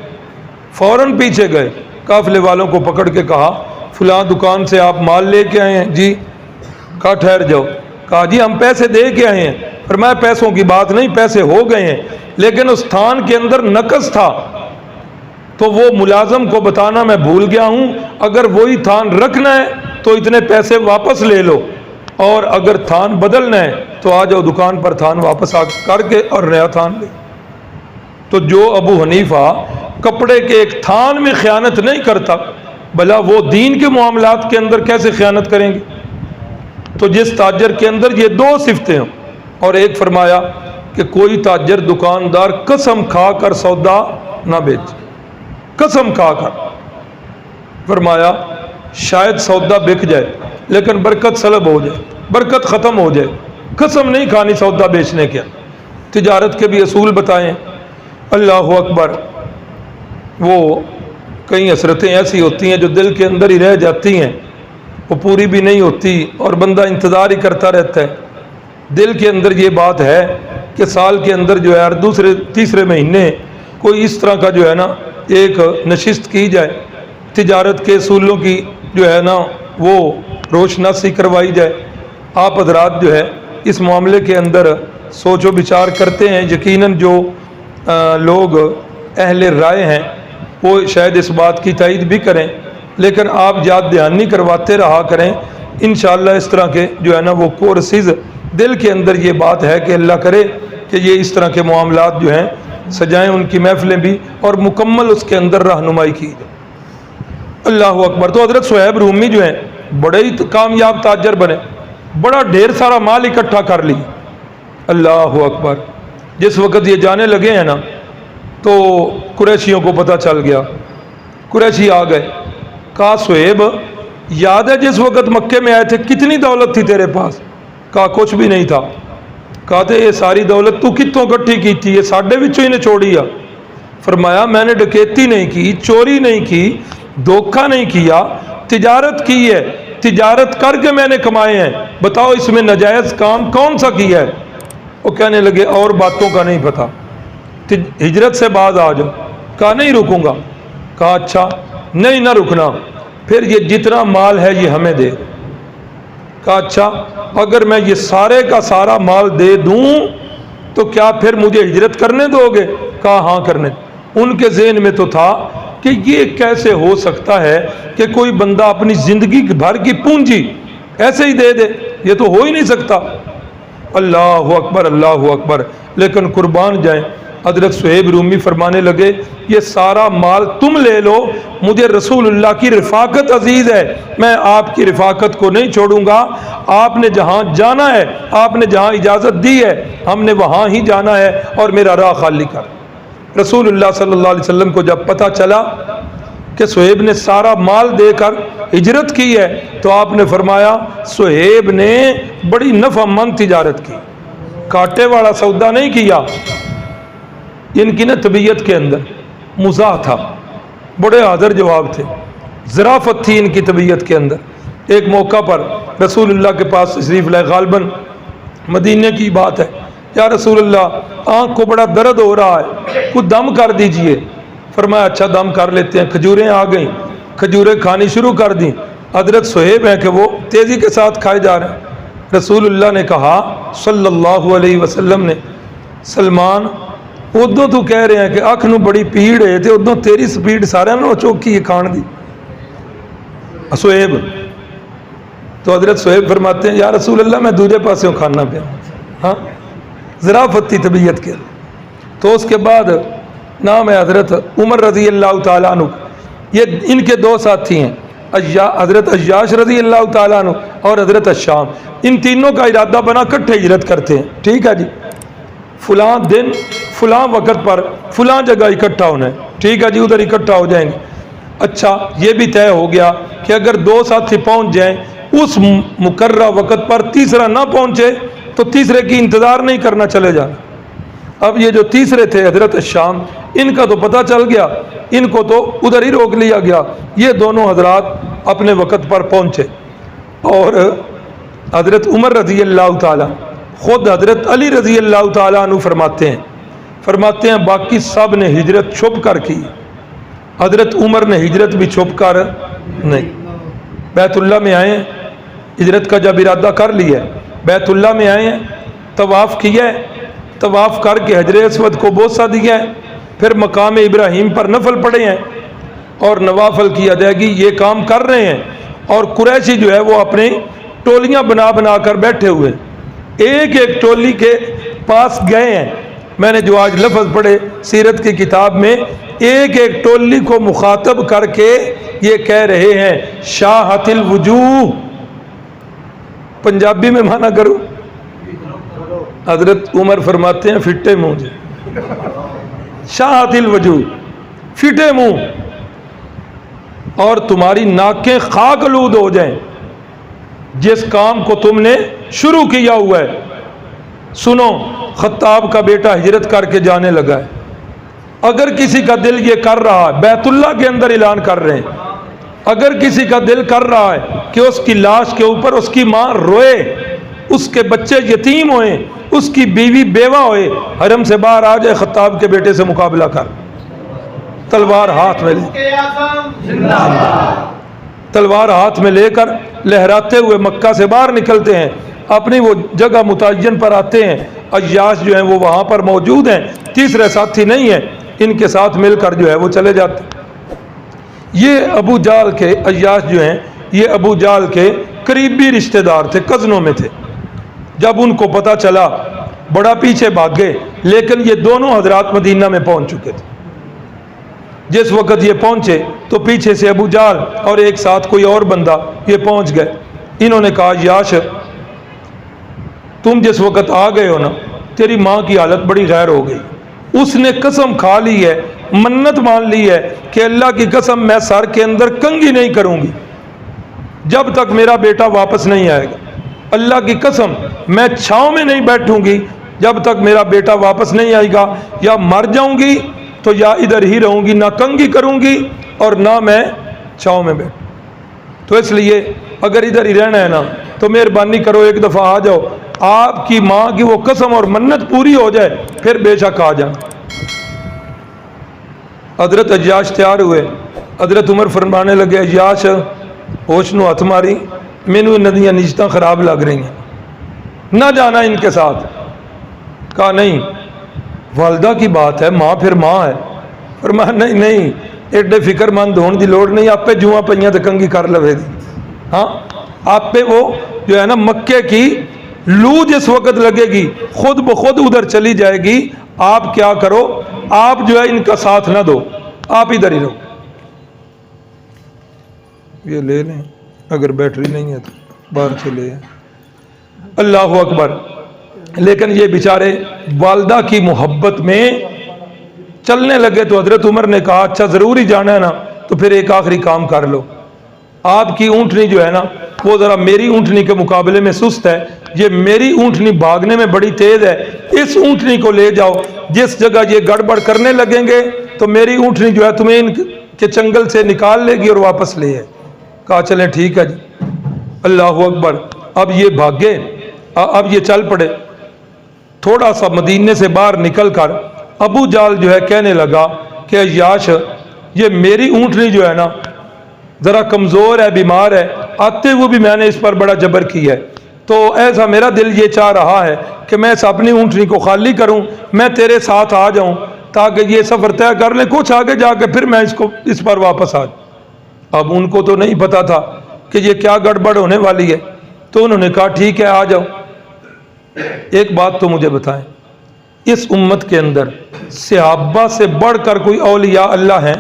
فوراً پیچھے گئے، قافلے والوں کو پکڑ کے کہا فلاں دکان سے آپ مال لے کے آئے ہیں؟ جی۔ کہا ٹھہر جاؤ۔ کہا جی ہم پیسے دے کے آئے ہیں۔ فرمایا پیسوں کی بات نہیں، پیسے ہو گئے ہیں، لیکن اس تھان کے اندر نقص تھا، تو وہ ملازم کو بتانا میں بھول گیا ہوں، اگر وہی تھان رکھنا ہے تو اتنے پیسے واپس لے لو، اور اگر تھان بدلنا ہے تو آ جاؤ دکان پر تھان واپس کر کے اور نیا تھان لے۔ تو جو ابو حنیفہ کپڑے کے ایک تھان میں خیانت نہیں کرتا، بھلا وہ دین کے معاملات کے اندر کیسے خیانت کریں گے؟ تو جس تاجر کے اندر یہ دو صفتیں ہوں، اور ایک فرمایا کہ کوئی تاجر دکاندار قسم کھا کر سودا نہ بیچ، قسم کھا کر، فرمایا شاید سودا بک جائے لیکن برکت سلب ہو جائے، برکت ختم ہو جائے، قسم نہیں کھانی سودا بیچنے کے۔ تجارت کے بھی اصول بتائیں، اللہ اکبر۔ وہ کئی حسرتیں ایسی ہوتی ہیں جو دل کے اندر ہی رہ جاتی ہیں، وہ پوری بھی نہیں ہوتی اور بندہ انتظار ہی کرتا رہتا ہے۔ دل کے اندر یہ بات ہے کہ سال کے اندر جو ہے دوسرے تیسرے مہینے کوئی اس طرح کا جو ہے نا ایک نشست کی جائے، تجارت کے اصولوں کی جو ہے نا وہ روشناسی کروائی جائے۔ آپ حضرات جو ہے اس معاملے کے اندر سوچ و بچار کرتے ہیں، یقیناً جو لوگ اہل رائے ہیں وہ شاید اس بات کی تائید بھی کریں، لیکن آپ یاد دہانی کرواتے رہا کریں۔ انشاءاللہ اس طرح کے جو ہے نا وہ کورسز دل کے اندر یہ بات ہے کہ اللہ کرے کہ یہ اس طرح کے معاملات جو ہیں سجائیں، ان کی محفلیں بھی، اور مکمل اس کے اندر رہنمائی کی جائے۔ اللہ اکبر۔ تو حضرت صہیب رومی جو ہیں بڑے ہی کامیاب تاجر بنے، بڑا ڈھیر سارا مال اکٹھا کر لی۔ اللہ اکبر۔ جس وقت یہ جانے لگے ہیں نا تو قریشیوں کو پتہ چل گیا، قریشی آ گئے، کہا صہیب یاد ہے جس وقت مکے میں آئے تھے کتنی دولت تھی تیرے پاس؟ کہا کچھ بھی نہیں تھا۔ کہتے یہ ساری دولت تو کتوں اکٹھی کی تھی؟ یہ ساڈے وچوں ہی نے چھوڑی ہے۔ فرمایا میں نے ڈکیتی نہیں کی، چوری نہیں کی، دھوکہ نہیں کیا، تجارت کی ہے، تجارت کر کے میں نے کمائے ہیں، بتاؤ اس میں ناجائز کام کون سا کیا ہے؟ وہ کہنے لگے اور باتوں کا نہیں پتہ، ہجرت سے بعد آ جاؤ۔ کہا نہیں رکوں گا۔ کہا اچھا نہیں نہ رکنا، پھر یہ جتنا مال ہے یہ ہمیں دے۔ کہا اچھا اگر میں یہ سارے کا سارا مال دے دوں تو کیا پھر مجھے ہجرت کرنے دو گے؟ کہا ہاں کرنے۔ ان کے ذہن میں تو تھا کہ یہ کیسے ہو سکتا ہے کہ کوئی بندہ اپنی زندگی بھر کی پونجی ایسے ہی دے دے، یہ تو ہو ہی نہیں سکتا۔ اللہ اکبر، اللہ اکبر۔ لیکن قربان جائیں حضرت صہیب رومی فرمانے لگے یہ سارا مال تم لے لو، مجھے رسول اللہ کی رفاقت عزیز ہے، میں آپ کی رفاقت کو نہیں چھوڑوں گا۔ آپ نے جہاں جانا ہے، آپ نے جہاں اجازت دی ہے، ہم نے وہاں ہی جانا ہے، اور میرا راہ خالی کر۔ رسول اللہ صلی اللہ علیہ وسلم کو جب پتہ چلا کہ صہیب نے سارا مال دے کر ہجرت کی ہے تو آپ نے فرمایا صہیب نے بڑی نفع مند تجارت کی، کاٹے والا سودا نہیں کیا۔ ان کی نا طبیعت کے اندر مزاح تھا، بڑے حاضر جواب تھے، ظرافت تھی ان کی طبیعت کے اندر۔ ایک موقع پر رسول اللہ کے پاس تشریف لائے، غالباً مدینے کی بات ہے، یا رسول اللہ آنکھ کو بڑا درد ہو رہا ہے، کچھ دم کر دیجئے۔ فرمایا اچھا دم کر لیتے ہیں۔ کھجوریں آ گئیں، کھجوریں کھانی شروع کر دیں۔ حضرت صہیب ہیں کہ وہ تیزی کے ساتھ کھائے جا رہے ہیں۔ رسول اللہ نے کہا صلی اللہ علیہ وسلم نے، سلمان ادو تو کہہ رہے ہیں کہ اکھ نو بڑی پیڑ ہے تے ادو تیری سپیڈ سارے نو چوکی ہے کھان دی۔ صہیب تو حضرت صہیب فرماتے ہیں یا رسول اللہ میں دوسرے پاسوں کھانا پیا، ہاں ظرافت تھی طبیعت کے۔ تو اس کے بعد نام ہے حضرت عمر رضی اللہ تعالیٰ عنہ، یہ ان کے دو ساتھی ہیں، حضرت عیاش رضی اللہ تعالیٰ عنہ اور حضرت الشام۔ ان تینوں کا ارادہ بنا کٹھے ہجرت کرتے ہیں، ٹھیک ہے جی، فلاں دن فلاں وقت پر فلاں جگہ اکٹھا ہونا ہے، ٹھیک ہے جی، ادھر اکٹھا ہو جائیں گے۔ اچھا یہ بھی طے ہو گیا کہ اگر دو ساتھی پہنچ جائیں اس مقررہ وقت پر، تیسرا نہ پہنچے تو تیسرے کی انتظار نہیں کرنا، چلے جانا۔ اب یہ جو تیسرے تھے حضرت الشام، ان کا تو پتہ چل گیا، ان کو تو ادھر ہی روک لیا گیا۔ یہ دونوں حضرات اپنے وقت پر پہنچے، اور حضرت عمر رضی اللہ تعالیٰ، خود حضرت علی رضی اللہ تعالیٰ عنہ فرماتے ہیں باقی سب نے ہجرت چھپ کر کی، حضرت عمر نے ہجرت بھی چھپ کر نہیں۔ بیت اللہ میں آئے ہیں، ہجرت کا جب ارادہ کر لیا، بیت اللہ میں آئے ہیں، طواف کیا ہے، طواف کر کے حجر اسود کو بوسہ دیا ہے، پھر مقام ابراہیم پر نفل پڑھے ہیں اور نوافل کی ادائیگی یہ کام کر رہے ہیں، اور قریشی جو ہے وہ اپنی ٹولیاں بنا بنا کر بیٹھے ہوئے، ایک ایک ٹولی کے پاس گئے ہیں۔ میں نے جو آج لفظ پڑھے سیرت کی کتاب میں، ایک ایک ٹولی کو مخاطب کر کے یہ کہہ رہے ہیں شاہت الوجوہ، پنجابی میں معنی کروں، حضرت عمر فرماتے ہیں پھٹے منہ جی، شاہت الوجوہ، پھٹے منہ، اور تمہاری ناکیں خاک آلود ہو جائیں جس کام کو تم نے شروع کیا ہوا ہے۔ سنو، خطاب کا بیٹا ہجرت کر کے جانے لگا ہے، اگر کسی کا دل یہ کر رہا ہے، بیت اللہ کے اندر اعلان کر رہے ہیں، اگر کسی کا دل کر رہا ہے کہ اس کی لاش کے اوپر اس کی ماں روئے، اس کے بچے یتیم ہوئے، اس کی بیوی بیوہ ہوئے، حرم سے باہر آ جائے، خطاب کے بیٹے سے مقابلہ کر، تلوار ہاتھ میں لے، تلوار ہاتھ میں لے کر لہراتے ہوئے مکہ سے باہر نکلتے ہیں، اپنی وہ جگہ متعین پر آتے ہیں۔ عیاش جو ہیں وہ وہاں پر موجود ہیں، تیسرے ساتھی نہیں ہیں، ان کے ساتھ مل کر جو ہے وہ چلے جاتے ہیں۔ یہ ابو جہل کے، عیاش جو ہیں یہ ابو جہل کے قریبی رشتہ دار تھے، کزنوں میں تھے۔ جب ان کو پتہ چلا بڑا پیچھے بھاگ گئے، لیکن یہ دونوں حضرات مدینہ میں پہنچ چکے تھے۔ جس وقت یہ پہنچے تو پیچھے سے ابو جہل اور ایک ساتھ کوئی اور بندہ یہ پہنچ گئے۔ انہوں نے کہا یاش، تم جس وقت آ گئے ہو نا، تیری ماں کی حالت بڑی غیر ہو گئی، اس نے قسم کھا لی ہے، منت مان لی ہے کہ اللہ کی قسم میں سر کے اندر کنگھی نہیں کروں گی جب تک میرا بیٹا واپس نہیں آئے گا، اللہ کی قسم میں چھاؤں میں نہیں بیٹھوں گی جب تک میرا بیٹا واپس نہیں آئے گا، یا مر جاؤں گی تو یا ادھر ہی رہوں گی، نہ کنگھی کروں گی اور نہ میں چھاؤں میں بیٹھوں۔ تو اس لیے اگر ادھر ہی رہنا ہے نا تو مہربانی کرو ایک دفعہ آ جاؤ، آپ کی ماں کی وہ قسم اور منت پوری ہو جائے، پھر بے شک آ جانا۔ حضرت عیاش تیار ہوئے، حضرت عمر فرمانے لگے عیاش ہوش نو ہاتھ ماری، مینو ندیاں نیچتاں خراب لگ رہی ہیں، نہ جانا ان کے ساتھ۔ کہا نہیں، والدہ کی بات ہے، ماں پھر ماں ہے۔ فرمایا نہیں نہیں، ایڈے فکر مند ہونے دی لوڑ نہیں، آپ پہ جواں پئیاں تے کنگھی کر لوے دی، ہاں آپ پہ وہ جو ہے نا مکے کی لو جس وقت لگے گی خود بخود ادھر چلی جائے گی۔ آپ کیا کرو، آپ جو ہے ان کا ساتھ نہ دو، آپ ادھر ہی رہو۔ یہ لے لیں، اگر بیٹری نہیں ہے تو باہر سے لے آئیں۔ اللہ اکبر۔ لیکن یہ بیچارے والدہ کی محبت میں چلنے لگے تو حضرت عمر نے کہا اچھا ضروری جانا ہے نا تو پھر ایک آخری کام کر لو، آپ کی اونٹنی جو ہے نا وہ ذرا میری اونٹنی کے مقابلے میں سست ہے، یہ میری اونٹنی بھاگنے میں بڑی تیز ہے، اس اونٹنی کو لے جاؤ، جس جگہ یہ گڑبڑ کرنے لگیں گے تو میری اونٹنی جو ہے تمہیں ان کے چنگل سے نکال لے گی اور واپس لے آئے۔ کہا چلیں ٹھیک ہے جی۔ اللہ اکبر۔ اب یہ بھاگے، اب یہ چل پڑے، تھوڑا سا مدینے سے باہر نکل کر ابو جہل جو ہے کہنے لگا کہ عیاش یہ میری اونٹنی جو ہے نا ذرا کمزور ہے، بیمار ہے، آتے ہوئے بھی میں نے اس پر بڑا جبر کیا ہے، تو ایسا میرا دل یہ چاہ رہا ہے کہ میں اس اپنی اونٹنی کو خالی کروں، میں تیرے ساتھ آ جاؤں تاکہ یہ سفر طے کر لیں، کچھ آگے جا کے پھر میں اس پر واپس آ جاؤں۔ اب ان کو تو نہیں پتا تھا کہ یہ کیا گڑبڑ ہونے والی ہے، تو انہوں نے کہا ٹھیک ہے آ جاؤ۔ ایک بات تو مجھے بتائیں، اس امت کے اندر صحابہ سے بڑھ کر کوئی اولیاء اللہ ہیں؟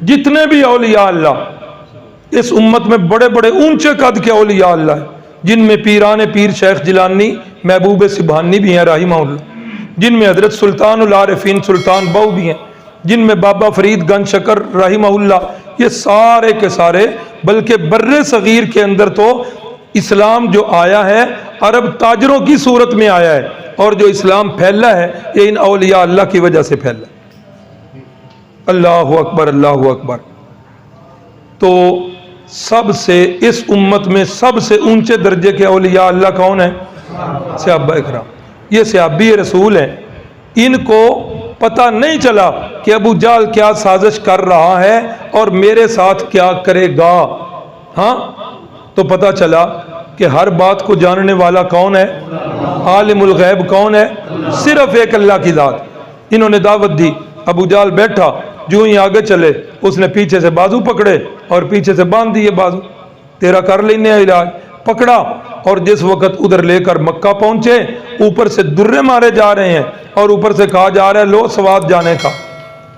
جتنے بھی اولیاء اللہ اس امت میں بڑے بڑے اونچے قد کے اولیاء اللہ ہیں، جن میں پیران پیر شیخ جیلانی محبوب سبحانی بھی ہیں رحمہ اللہ، جن میں حضرت سلطان العارفین سلطان بہو بھی ہیں، جن میں بابا فرید گنج شکر رحمہ اللہ، یہ سارے کے سارے، بلکہ بر صغیر کے اندر تو اسلام جو آیا ہے عرب تاجروں کی صورت میں آیا ہے، اور جو اسلام پھیلا ہے یہ ان اولیاء اللہ کی وجہ سے پھیلا ہے۔ اللہ اکبر، اللہ اکبر۔ تو سب سے اس امت میں سب سے اونچے درجے کے اولیاء اللہ کون ہیں؟ صحابہ اکرام۔ یہ صحابی رسول ہیں، ان کو پتہ نہیں چلا کہ ابو جہل کیا سازش کر رہا ہے اور میرے ساتھ کیا کرے گا، ہاں تو پتہ چلا کہ ہر بات کو جاننے والا کون ہے؟ عالم الغیب کون ہے؟ صرف ایک اللہ کی ذات۔ انہوں نے دعوت دی، ابو جہل بیٹھا، جو ہی آگے چلے اس نے پیچھے سے بازو پکڑے اور پیچھے سے باندھ دیے بازو، تیرا کر لینے علاج، پکڑا، اور جس وقت ادھر لے کر مکہ پہنچے اوپر سے درے مارے جا رہے ہیں اور اوپر سے کہا جا رہا ہے لو سواد جانے کا،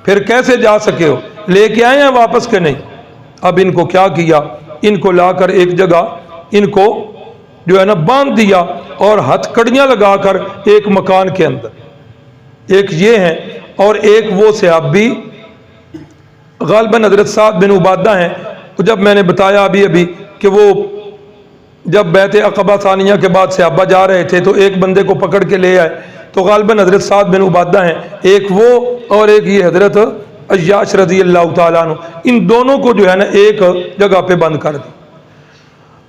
پھر کیسے جا سکے ہو، لے کے آئے ہیں واپس کے نہیں؟ اب ان کو کیا کیا، ان کو لا کر ایک جگہ ان کو جو ہے نا باندھ دیا اور ہتھ کڑیاں لگا کر ایک مکان کے اندر، ایک یہ ہیں اور ایک وہ صحابی غالباً حضرت سعد بن عبادہ ہیں، جب میں نے بتایا ابھی کہ وہ جب بیعت عقبہ ثانیہ کے بعد صحابہ جا رہے تھے تو ایک بندے کو پکڑ کے لے آئے، تو غالباً حضرت سعد بن عبادہ ہیں، ایک وہ اور ایک یہ حضرت عیاش رضی اللہ تعالیٰ عنہ، ان دونوں کو جو ہے نا ایک جگہ پہ بند کر دی۔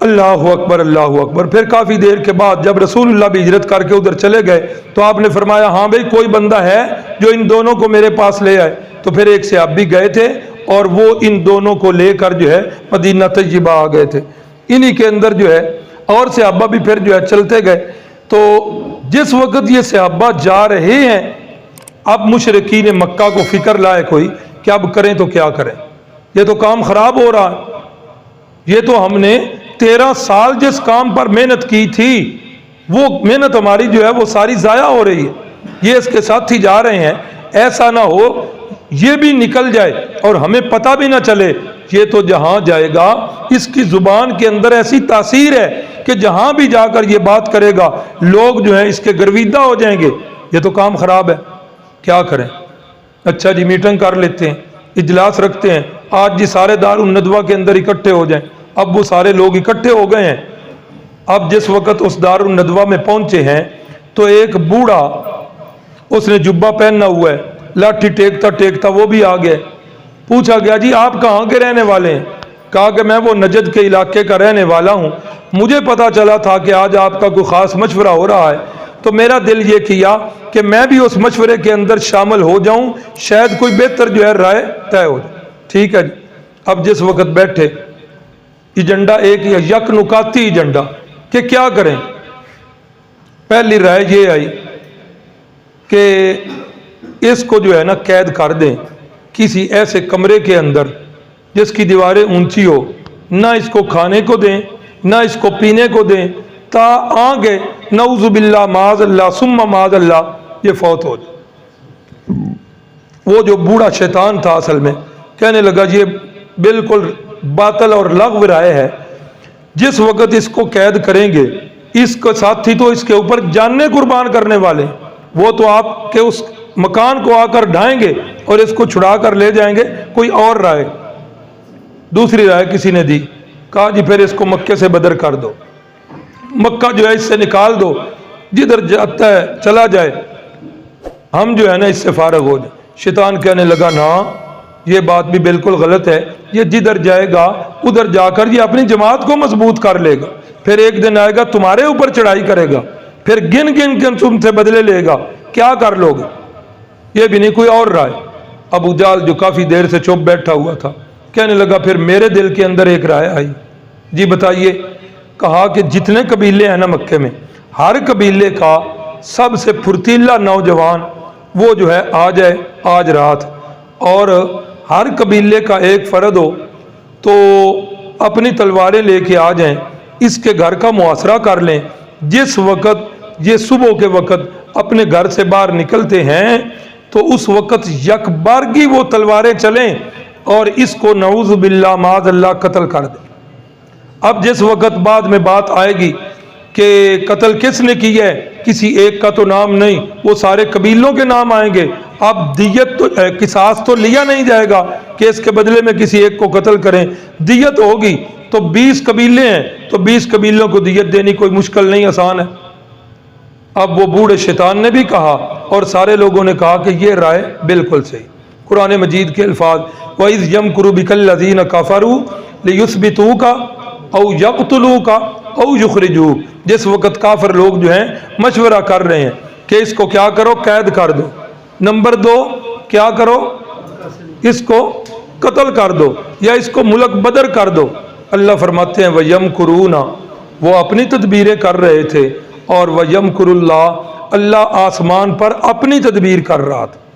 اللہ اکبر اللہ اکبر۔ پھر کافی دیر کے بعد جب رسول اللہ بھی ہجرت کر کے ادھر چلے گئے تو آپ نے فرمایا ہاں بھئی کوئی بندہ ہے جو ان دونوں کو میرے پاس لے آئے، تو پھر ایک صحابی گئے تھے اور وہ ان دونوں کو لے کر جو ہے مدینہ طیبہ آ گئے تھے، انہی کے اندر جو ہے اور صحابہ بھی پھر جو ہے چلتے گئے۔ تو جس وقت یہ صحابہ جا رہے ہیں اب مشرکین مکہ کو فکر لائے کوئی کہ اب کریں تو کیا کریں، یہ تو کام خراب ہو رہا ہے، یہ تو ہم نے 13 سال جس کام پر محنت کی تھی وہ محنت ہماری جو ہے وہ ساری ضائع ہو رہی ہے، یہ اس کے ساتھ ہی جا رہے ہیں، ایسا نہ ہو یہ بھی نکل جائے اور ہمیں پتہ بھی نہ چلے، یہ تو جہاں جائے گا اس کی زبان کے اندر ایسی تاثیر ہے کہ جہاں بھی جا کر یہ بات کرے گا لوگ جو ہیں اس کے گرویدہ ہو جائیں گے، یہ تو کام خراب ہے، کیا کریں؟ اچھا جی میٹنگ کر لیتے ہیں، اجلاس رکھتے ہیں، آج جی سارے دار الندوہ کے اندر اکٹھے ہو جائیں۔ اب وہ سارے لوگ اکٹھے ہو گئے ہیں، اب جس وقت اس دار الندوہ میں پہنچے ہیں تو ایک بوڑھا، اس نے جبہ پہننا ہوا ہے، لاٹھی ٹیکتا ٹیکتا وہ بھی آ گئے، پوچھا گیا جی آپ کہاں کے رہنے والے ہیں؟ کہا کہ میں وہ نجد کے علاقے کا رہنے والا ہوں، مجھے پتا چلا تھا کہ آج آپ کا کوئی خاص مشورہ ہو رہا ہے تو میرا دل یہ کیا کہ میں بھی اس مشورے کے اندر شامل ہو جاؤں، شاید کوئی بہتر جو ہے رائے طے ہو جائے۔ ٹھیک ہے جی، اب جس وقت بیٹھے ایجنڈا ایک یک نکاتی ایجنڈا کہ کیا کریں، پہلی رائے یہ آئی کہ اس کو جو ہے نا قید کر دیں کسی ایسے کمرے کے اندر جس کی دیواریں اونچی ہو، نہ اس کو کھانے کو دیں نہ اس کو پینے کو دیں، تا آگے نعوذ باللہ معاذ اللہ ثم معاذ اللہ یہ فوت ہو جائے۔ وہ جو بوڑھا شیطان تھا اصل میں کہنے لگا یہ بالکل باطل اور لغو رائے ہے، جس وقت اس کو قید کریں گے اس کے ساتھی تو اس کے اوپر جانیں قربان کرنے والے، وہ تو آپ کے اس مکان کو آ کر ڈھائیں گے اور اس کو چھڑا کر لے جائیں گے۔ کوئی اور رائے، دوسری رائے کسی نے دی، کہا جی پھر اس کو مکے سے بدر کر دو، مکہ جو ہے اس سے نکال دو، جدھر جاتا ہے چلا جائے، ہم جو ہے نا اس سے فارغ ہو جائیں۔ شیطان کہنے لگا نا یہ بات بھی بالکل غلط ہے، یہ جدھر جائے گا ادھر جا کر یہ اپنی جماعت کو مضبوط کر لے گا، پھر ایک دن آئے گا تمہارے اوپر چڑھائی کرے گا، پھر گن گن کے تم سے بدلے لے گا، کیا کر لو گے؟ یہ بھی نہیں کوئی اور رائے۔ ابو جہل جو کافی دیر سے چپ بیٹھا ہوا تھا کہنے لگا پھر میرے دل کے اندر ایک رائے آئی، جی بتائیے؟ کہا کہ جتنے قبیلے ہیں نا مکے میں، ہر قبیلے کا سب سے پھرتیلا نوجوان وہ جو ہے آ جائے آج رات، اور ہر قبیلے کا ایک فرد ہو تو اپنی تلواریں لے کے آ جائیں، اس کے گھر کا محاصرہ کر لیں، جس وقت یہ صبح کے وقت اپنے گھر سے باہر نکلتے ہیں تو اس وقت یک بارگی وہ تلواریں چلیں اور اس کو نعوذ باللہ معاذ اللہ قتل کر دیں۔ اب جس وقت بعد میں بات آئے گی کہ قتل کس نے کی ہے، کسی ایک کا تو نام نہیں، وہ سارے قبیلوں کے نام آئیں گے، اب دیت تو قصاص تو لیا نہیں جائے گا کہ اس کے بدلے میں کسی ایک کو قتل کریں، دیت ہوگی تو 20 قبیلے ہیں تو 20 قبیلوں کو دیت دینی کوئی مشکل نہیں، آسان ہے۔ اب وہ بوڑھے شیطان نے بھی کہا اور سارے لوگوں نے کہا کہ یہ رائے بالکل صحیح۔ قرآن مجید کے الفاظ وَإِذْ يَمْكُرُ بِكَ الَّذِينَ كَفَرُوا لِيُثْبِتُوكَ أَوْ يَقْتُلُوكَ أَوْ يُخْرِجُوكَ، جس وقت کافر لوگ جو ہیں مشورہ کر رہے ہیں کہ اس کو کیا کرو، قید کر دو، نمبر 2 کیا کرو، اس کو قتل کر دو یا اس کو ملک بدر کر دو، اللہ فرماتے ہیں وَيَمْكُرُونَ، وہ اپنی تدبیریں کر رہے تھے، اور وَيَمْكُرُ اللَّهُ، اللہ آسمان پر اپنی تدبیر کر رہا تھا۔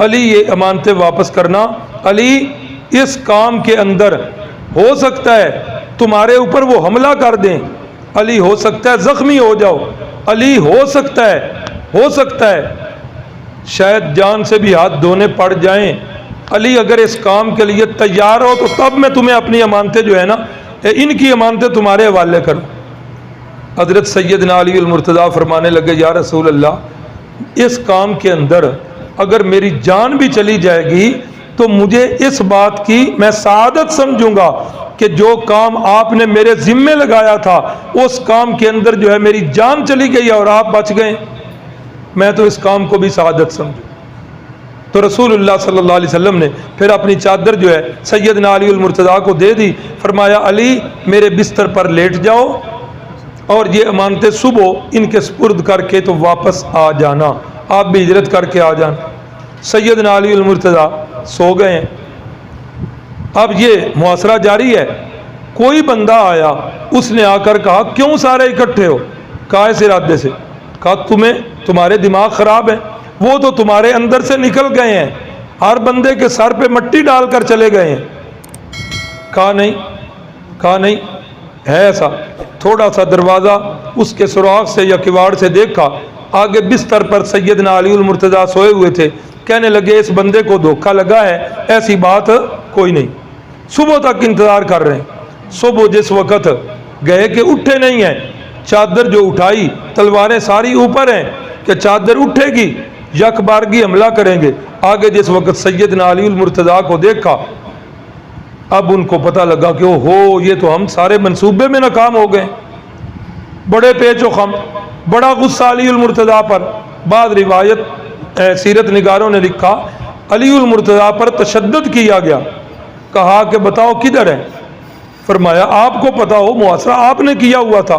علی یہ امانتیں واپس کرنا، علی اس کام کے اندر ہو سکتا ہے تمہارے اوپر وہ حملہ کر دیں، علی ہو سکتا ہے زخمی ہو جاؤ، علی ہو سکتا ہے شاید جان سے بھی ہاتھ دھونے پڑ جائیں، علی اگر اس کام کے لیے تیار ہو تو تب میں تمہیں اپنی امانتیں جو ہے نا، ان کی امانتیں تمہارے حوالے کروں۔ حضرت سیدنا علی المرتضیٰ فرمانے لگے یا رسول اللہ، اس کام کے اندر اگر میری جان بھی چلی جائے گی تو مجھے اس بات کی میں سعادت سمجھوں گا کہ جو کام آپ نے میرے ذمے لگایا تھا اس کام کے اندر جو ہے میری جان چلی گئی اور آپ بچ گئے، میں تو اس کام کو بھی سعادت سمجھوں۔ تو رسول اللہ صلی اللہ علیہ وسلم نے پھر اپنی چادر جو ہے سیدنا علی المرتضیٰ کو دے دی، فرمایا علی میرے بستر پر لیٹ جاؤ اور یہ امانتیں صبح ان کے سپرد کر کے تو واپس آ جانا، آپ بھی ہجرت کر کے آ جانا۔ سیدنا علی المرتضیٰ سو گئے ہیں، اب یہ محاصرہ جاری ہے۔ کوئی بندہ آیا، اس نے آ کر کہا کیوں سارے اکٹھے ہو؟ کہا اس ارادے سے، کہا تمہارے دماغ خراب ہے، وہ تو تمہارے اندر سے نکل گئے ہیں، ہر بندے کے سر پہ مٹی ڈال کر چلے گئے ہیں۔ کہا نہیں ہے ایسا۔ تھوڑا سا دروازہ اس کے سوراخ سے یا کواڑ سے دیکھا، آگے بستر پر سیدنا علی المرتضیٰ سوئے ہوئے تھے، کہنے لگے اس بندے کو دھوکہ لگا ہے، ایسی بات کوئی نہیں۔ صبح تک انتظار کر رہے ہیں، صبح جس وقت گئے کہ اٹھے نہیں ہیں، چادر جو اٹھائی، تلواریں ساری اوپر ہیں کہ چادر اٹھے گی یک بارگی حملہ کریں گے، آگے جس وقت سیدنا علی المرتضیٰ کو دیکھا، اب ان کو پتہ لگا کہ اوہو یہ تو ہم سارے منصوبے میں ناکام ہو گئے۔ بڑے پیچ و خم، بڑا غصہ علی المرتضیٰ پر۔ بعض روایت سیرت نگاروں نے لکھا علی المرتضیٰ پر تشدد کیا گیا، کہا کہ بتاؤ کدھر ہے؟ فرمایا آپ کو پتہ ہو محاصرہ آپ نے کیا ہوا تھا۔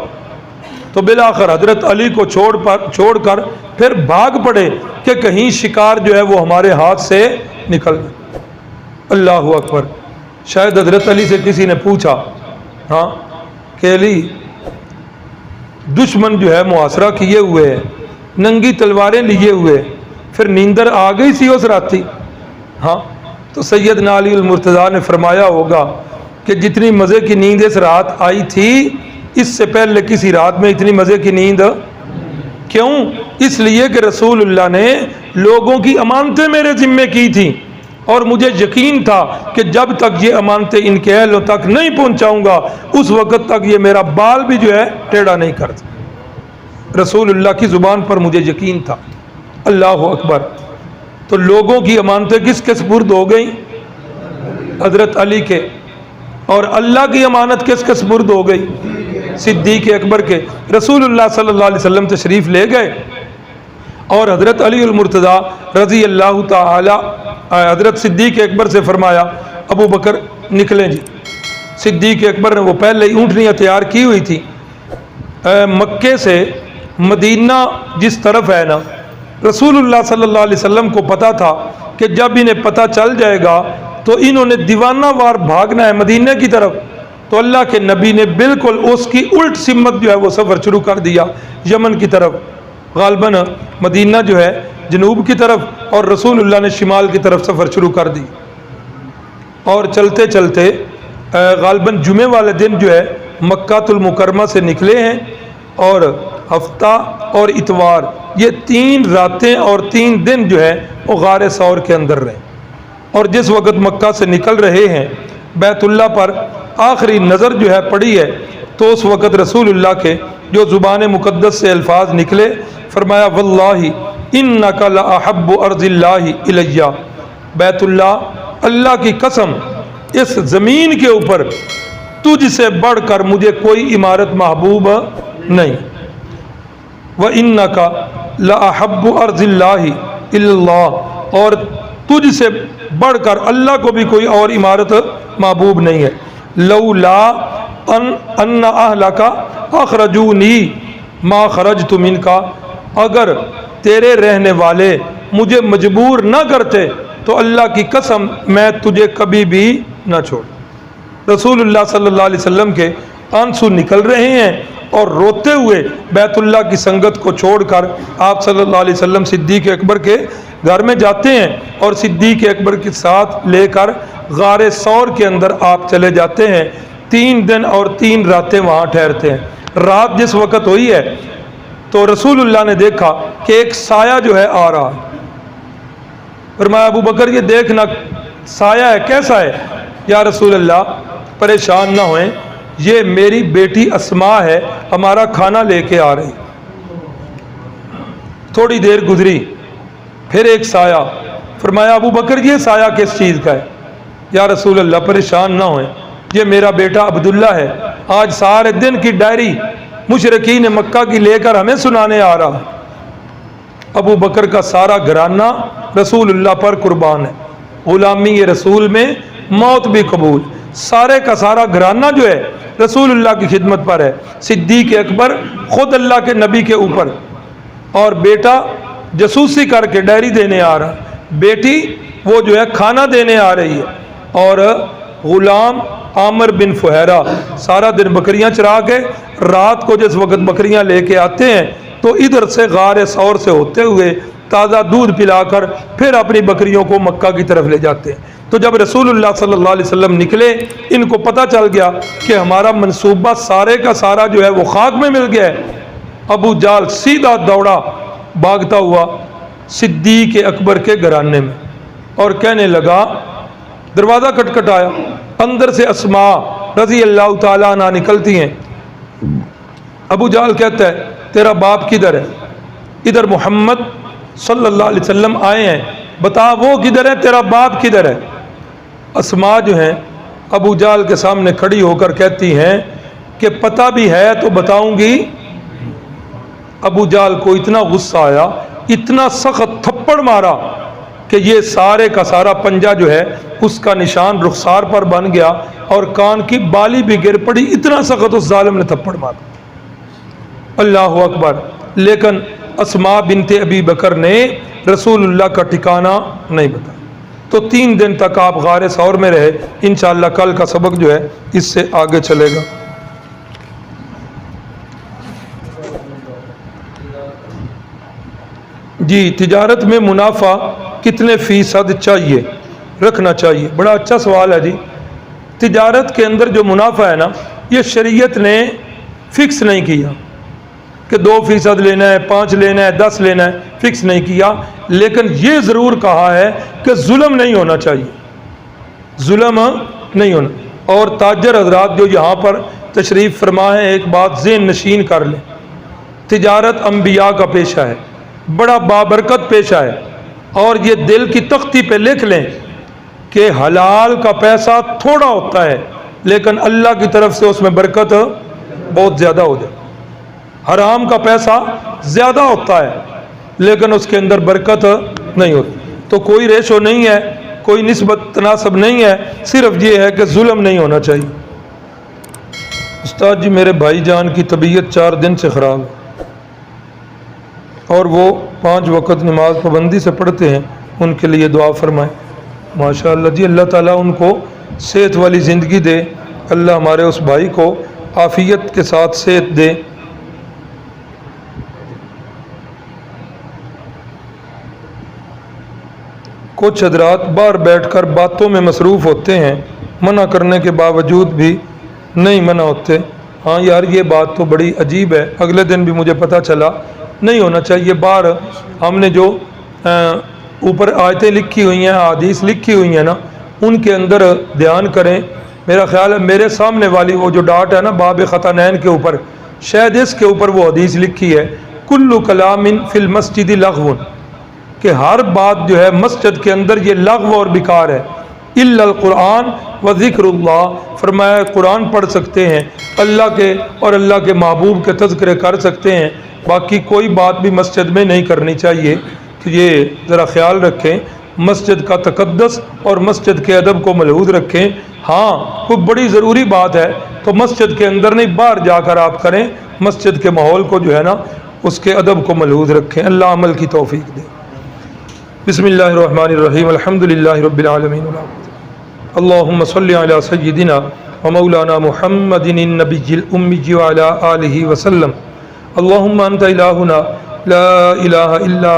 تو بالآخر حضرت علی کو چھوڑ کر پھر بھاگ پڑے کہ کہیں شکار جو ہے وہ ہمارے ہاتھ سے نکل گئے۔ اللہ اکبر۔ شاید حضرت علی سے کسی نے پوچھا ہاں کہ علی دشمن جو ہے محاصرہ کیے ہوئے ہے، ننگی تلواریں لیے ہوئے، پھر نیندر آ گئی سی اس راتی؟ ہاں تو سیدنا علی المرتضیٰ نے فرمایا ہوگا کہ جتنی مزے کی نیند اس رات آئی تھی اس سے پہلے کسی رات میں اتنی مزے کی نیند کیوں؟ اس لیے کہ رسول اللہ نے لوگوں کی امانتیں میرے ذمے کی تھیں اور مجھے یقین تھا کہ جب تک یہ امانتیں ان کے اہلوں تک نہیں پہنچاؤں گا اس وقت تک یہ میرا بال بھی جو ہے ٹیڑھا نہیں کرتا۔ رسول اللہ کی زبان پر مجھے یقین تھا۔ اللہ اکبر۔ تو لوگوں کی امانتیں کس کے سپرد ہو گئیں؟ حضرت علی کے۔ اور اللہ کی امانت کس کے سپرد ہو گئی؟ صدیق اکبر کے۔ رسول اللہ صلی اللہ علیہ وسلم تشریف لے گئے اور حضرت علی المرتضیٰ رضی اللہ تعالی حضرت صدیق اکبر سے فرمایا ابو بکر نکلیں جی۔ صدیق اکبر نے وہ پہلے ہی اونٹنیاں تیار کی ہوئی تھی، مکے سے مدینہ جس طرف ہے نا، رسول اللہ صلی اللہ علیہ وسلم کو پتا تھا کہ جب انہیں پتہ چل جائے گا تو انہوں نے دیوانہ وار بھاگنا ہے مدینہ کی طرف، تو اللہ کے نبی نے بالکل اس کی الٹ سمت جو ہے وہ سفر شروع کر دیا یمن کی طرف۔ غالباً مدینہ جو ہے جنوب کی طرف اور رسول اللہ نے شمال کی طرف سفر شروع کر دی، اور چلتے چلتے غالباً جمعے والے دن جو ہے مکہ المکرمہ سے نکلے ہیں، اور ہفتہ اور اتوار یہ 3 راتیں اور 3 دن جو ہے وہ غار ثور کے اندر رہے، اور جس وقت مکہ سے نکل رہے ہیں بیت اللہ پر آخری نظر جو ہے پڑی ہے، تو اس وقت رسول اللہ کے جو زبان مقدس سے الفاظ نکلے، فرمایا واللہ انک لاحب ارض اللہ الی، بیت اللہ کی قسم اس زمین کے اوپر تجھ سے بڑھ کر مجھے کوئی عمارت محبوب نہیں، وَإِنَّكَ لَأَحَبُّ أَرْضِ اللَّهِ إِلَّا اللَّهِ، اور تجھ سے بڑھ کر اللہ کو بھی کوئی اور عمارت محبوب نہیں ہے۔ لولا ان اہلک اخرجونی ما خرجت منک، اگر تیرے رہنے والے مجھے مجبور نہ کرتے تو اللہ کی قسم میں تجھے کبھی بھی نہ چھوڑ۔ رسول اللہ صلی اللہ علیہ وسلم کے آنسو نکل رہے ہیں اور روتے ہوئے بیت اللہ کی سنگت کو چھوڑ کر آپ صلی اللہ علیہ وسلم صدیق اکبر کے گھر میں جاتے ہیں اور صدیق اکبر کے ساتھ لے کر غار ثور کے اندر آپ چلے جاتے ہیں۔ 3 دن اور 3 راتیں وہاں ٹھہرتے ہیں۔ رات جس وقت ہوئی ہے تو رسول اللہ نے دیکھا کہ ایک سایہ جو ہے آ رہا ہے۔ فرمایا ابو بکر یہ دیکھنا سایہ ہے، کیسا ہے؟ یا رسول اللہ پریشان نہ ہوئیں، یہ میری بیٹی اسماء ہے، ہمارا کھانا لے کے آ رہی۔ تھوڑی دیر گزری، پھر ایک سایہ۔ فرمایا ابو بکر یہ سایہ کس چیز کا ہے؟ یا رسول اللہ پریشان نہ ہوئیں، یہ میرا بیٹا عبداللہ ہے، آج سارے دن کی ڈائری مشرکین مکہ کی لے کر ہمیں سنانے آ رہا ہے۔ ابو بکر کا سارا گھرانہ رسول اللہ پر قربان ہے، غلامی رسول میں موت بھی قبول، سارے کا سارا گھرانہ جو ہے رسول اللہ کی خدمت پر ہے۔ صدیق اکبر خود اللہ کے نبی کے اوپر، اور بیٹا جاسوسی کر کے ڈائری دینے آ رہا، بیٹی وہ جو ہے کھانا دینے آ رہی ہے، اور غلام عامر بن فہیرہ سارا دن بکریاں چرا کے رات کو جس وقت بکریاں لے کے آتے ہیں تو ادھر سے غار ثور سے ہوتے ہوئے تازہ دودھ پلا کر پھر اپنی بکریوں کو مکہ کی طرف لے جاتے ہیں۔ تو جب رسول اللہ صلی اللہ علیہ وسلم نکلے، ان کو پتہ چل گیا کہ ہمارا منصوبہ سارے کا سارا جو ہے وہ خاک میں مل گیا ہے۔ ابو جہل سیدھا دوڑا بھاگتا ہوا صدیق اکبر کے گھرانے میں اور کہنے لگا، دروازہ کھٹکھٹایا، اندر سے اسماء رضی اللہ تعالیٰ عنہ نکلتی ہیں۔ ابو جہل کہتا ہے تیرا باپ کدھر ہے؟ ادھر محمد صلی اللہ علیہ وسلم آئے ہیں، بتا وہ کدھر ہے، تیرا باپ کدھر ہے؟ اسماء جو ہیں ابو جہل کے سامنے کھڑی ہو کر کہتی ہیں کہ پتہ بھی ہے تو بتاؤں گی۔ ابو جہل کو اتنا غصہ آیا، اتنا سخت تھپڑ مارا کہ یہ سارے کا سارا پنجہ جو ہے اس کا نشان رخسار پر بن گیا اور کان کی بالی بھی گر پڑی، اتنا سخت اس ظالم نے تھپڑ مارا۔ اللہ اکبر۔ لیکن اسماء بنت ابی بکر نے رسول اللہ کا ٹھکانہ نہیں بتایا، تو 3 دن تک آپ غار ثور میں رہے۔ انشاءاللہ کل کا سبق جو ہے اس سے آگے چلے گا۔ جی، تجارت میں منافع کتنے فیصد چاہیے رکھنا چاہیے؟ بڑا اچھا سوال ہے جی۔ تجارت کے اندر جو منافع ہے نا، یہ شریعت نے فکس نہیں کیا کہ 2% لینا ہے، 5 لینا ہے، 10 لینا ہے، فکس نہیں کیا، لیکن یہ ضرور کہا ہے کہ ظلم نہیں ہونا چاہیے، ظلم نہیں ہونا۔ اور تاجر حضرات جو یہاں پر تشریف فرما ہیں، ایک بات ذہن نشین کر لیں، تجارت انبیاء کا پیشہ ہے، بڑا بابرکت پیشہ ہے، اور یہ دل کی تختی پہ لکھ لیں کہ حلال کا پیسہ تھوڑا ہوتا ہے لیکن اللہ کی طرف سے اس میں برکت بہت زیادہ ہو جائے، حرام کا پیسہ زیادہ ہوتا ہے لیکن اس کے اندر برکت نہیں ہوتی۔ تو کوئی ریشو نہیں ہے، کوئی نسبت تناسب نہیں ہے، صرف یہ ہے کہ ظلم نہیں ہونا چاہیے۔ استاد جی میرے بھائی جان کی طبیعت 4 دن سے خراب ہے اور وہ 5 وقت نماز پابندی سے پڑھتے ہیں، ان کے لیے دعا فرمائیں۔ ماشاءاللہ جی، اللہ تعالیٰ ان کو صحت والی زندگی دے، اللہ ہمارے اس بھائی کو عافیت کے ساتھ صحت دے۔ کچھ حضرات باہر بیٹھ کر باتوں میں مصروف ہوتے ہیں، منع کرنے کے باوجود بھی نہیں منع ہوتے۔ ہاں یار، یہ بات تو بڑی عجیب ہے، اگلے دن بھی مجھے پتہ چلا نہیں ہونا چاہیے۔ باہر ہم نے جو اوپر آیتیں لکھی ہوئی ہیں، حدیث لکھی ہوئی ہیں نا، ان کے اندر دھیان کریں۔ میرا خیال ہے میرے سامنے والی وہ جو ڈاٹ ہے نا باب خطانین کے اوپر، شاید اس کے اوپر وہ حدیث لکھی ہے، کل کلام فی المسجد لغو، کہ ہر بات جو ہے مسجد کے اندر یہ لغو اور بیکار ہے، الا القرآن و ذکر اللہ، فرمایا قرآن پڑھ سکتے ہیں، اللہ کے اور اللہ کے محبوب کے تذکرے کر سکتے ہیں، باقی کوئی بات بھی مسجد میں نہیں کرنی چاہیے۔ تو یہ ذرا خیال رکھیں، مسجد کا تقدس اور مسجد کے ادب کو ملحوظ رکھیں۔ ہاں کوئی بڑی ضروری بات ہے تو مسجد کے اندر نہیں، باہر جا کر آپ کریں، مسجد کے ماحول کو جو ہے نا اس کے ادب کو ملحوظ رکھیں۔ اللہ عمل کی توفیق دے۔ بسم اللہ الرحمن الرحیم، الحمد للہ رب العالمین، اللہم صلی علی سیدنا ومولانا محمد النبي الأمي وعلى آله وسلم. اللهم أنت إلهنا لا إله إلا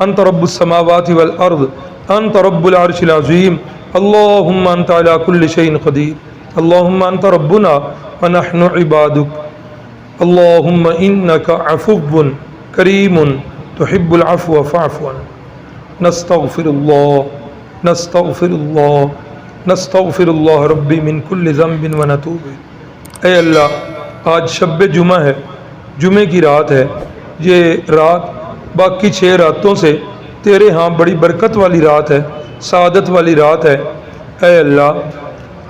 أنت رب السماوات والأرض، أنت رب العرش العظيم. اللهم أنت على كل شيء قدير. اللهم أنت ربنا ونحن عبادك. اللهم إنك عفو كريم تحب العفو فاعف عنا. نستغفر اللہ ربی من کل ذنب ونتوب الیہ. اے اللہ، آج شب جمعہ ہے، جمعے کی رات ہے. یہ رات باقی 6 راتوں سے تیرے ہاں بڑی برکت والی رات ہے، سعادت والی رات ہے. اے اللہ،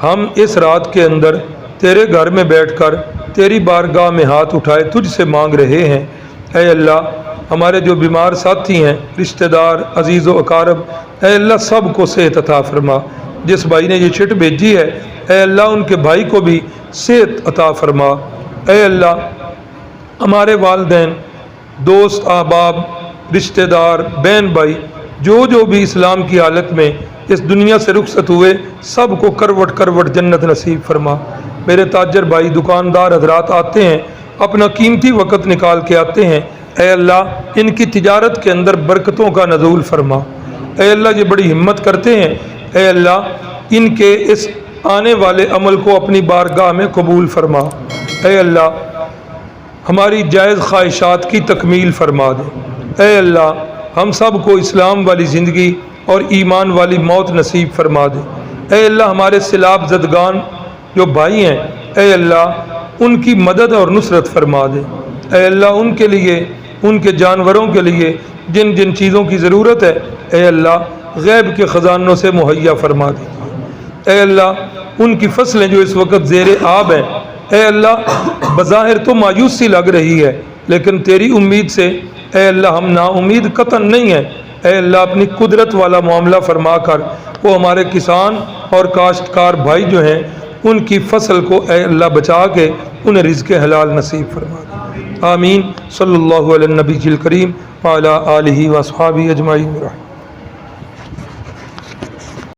ہم اس رات کے اندر تیرے گھر میں بیٹھ کر تیری بارگاہ میں ہاتھ اٹھائے تجھ سے مانگ رہے ہیں. اے اللہ، ہمارے جو بیمار ساتھی ہیں، رشتہ دار، عزیز و اقارب، اے اللہ سب کو صحت عطا فرما. جس بھائی نے یہ چٹ بھیجی ہے، اے اللہ ان کے بھائی کو بھی صحت عطا فرما. اے اللہ، ہمارے والدین، دوست، احباب، رشتہ دار، بہن بھائی جو بھی اسلام کی حالت میں اس دنیا سے رخصت ہوئے، سب کو کروٹ کروٹ جنت نصیب فرما. میرے تاجر بھائی، دکاندار حضرات آتے ہیں، اپنا قیمتی وقت نکال کے آتے ہیں. اے اللہ، ان کی تجارت کے اندر برکتوں کا نزول فرما. اے اللہ، یہ بڑی ہمت کرتے ہیں. اے اللہ، ان کے اس آنے والے عمل کو اپنی بارگاہ میں قبول فرما. اے اللہ، ہماری جائز خواہشات کی تکمیل فرما دے. اے اللہ، ہم سب کو اسلام والی زندگی اور ایمان والی موت نصیب فرما دے. اے اللہ، ہمارے سیلاب زدگان جو بھائی ہیں، اے اللہ ان کی مدد اور نصرت فرما دے. اے اللہ، ان کے لیے، ان کے جانوروں کے لیے جن جن چیزوں کی ضرورت ہے، اے اللہ غیب کے خزانوں سے مہیا فرما دیجیے. اے اللہ، ان کی فصلیں جو اس وقت زیر آب ہیں، اے اللہ بظاہر تو مایوسی لگ رہی ہے، لیکن تیری امید سے اے اللہ ہم نا امید قطعاً نہیں ہیں. اے اللہ، اپنی قدرت والا معاملہ فرما کر وہ ہمارے کسان اور کاشتکار بھائی جو ہیں ان کی فصل کو اے اللہ بچا کے انہیں رزق حلال نصیب فرما دے. آمین. صلی اللہ علی النبی الکریم وعلی آلہ واصحابہ اجمعین.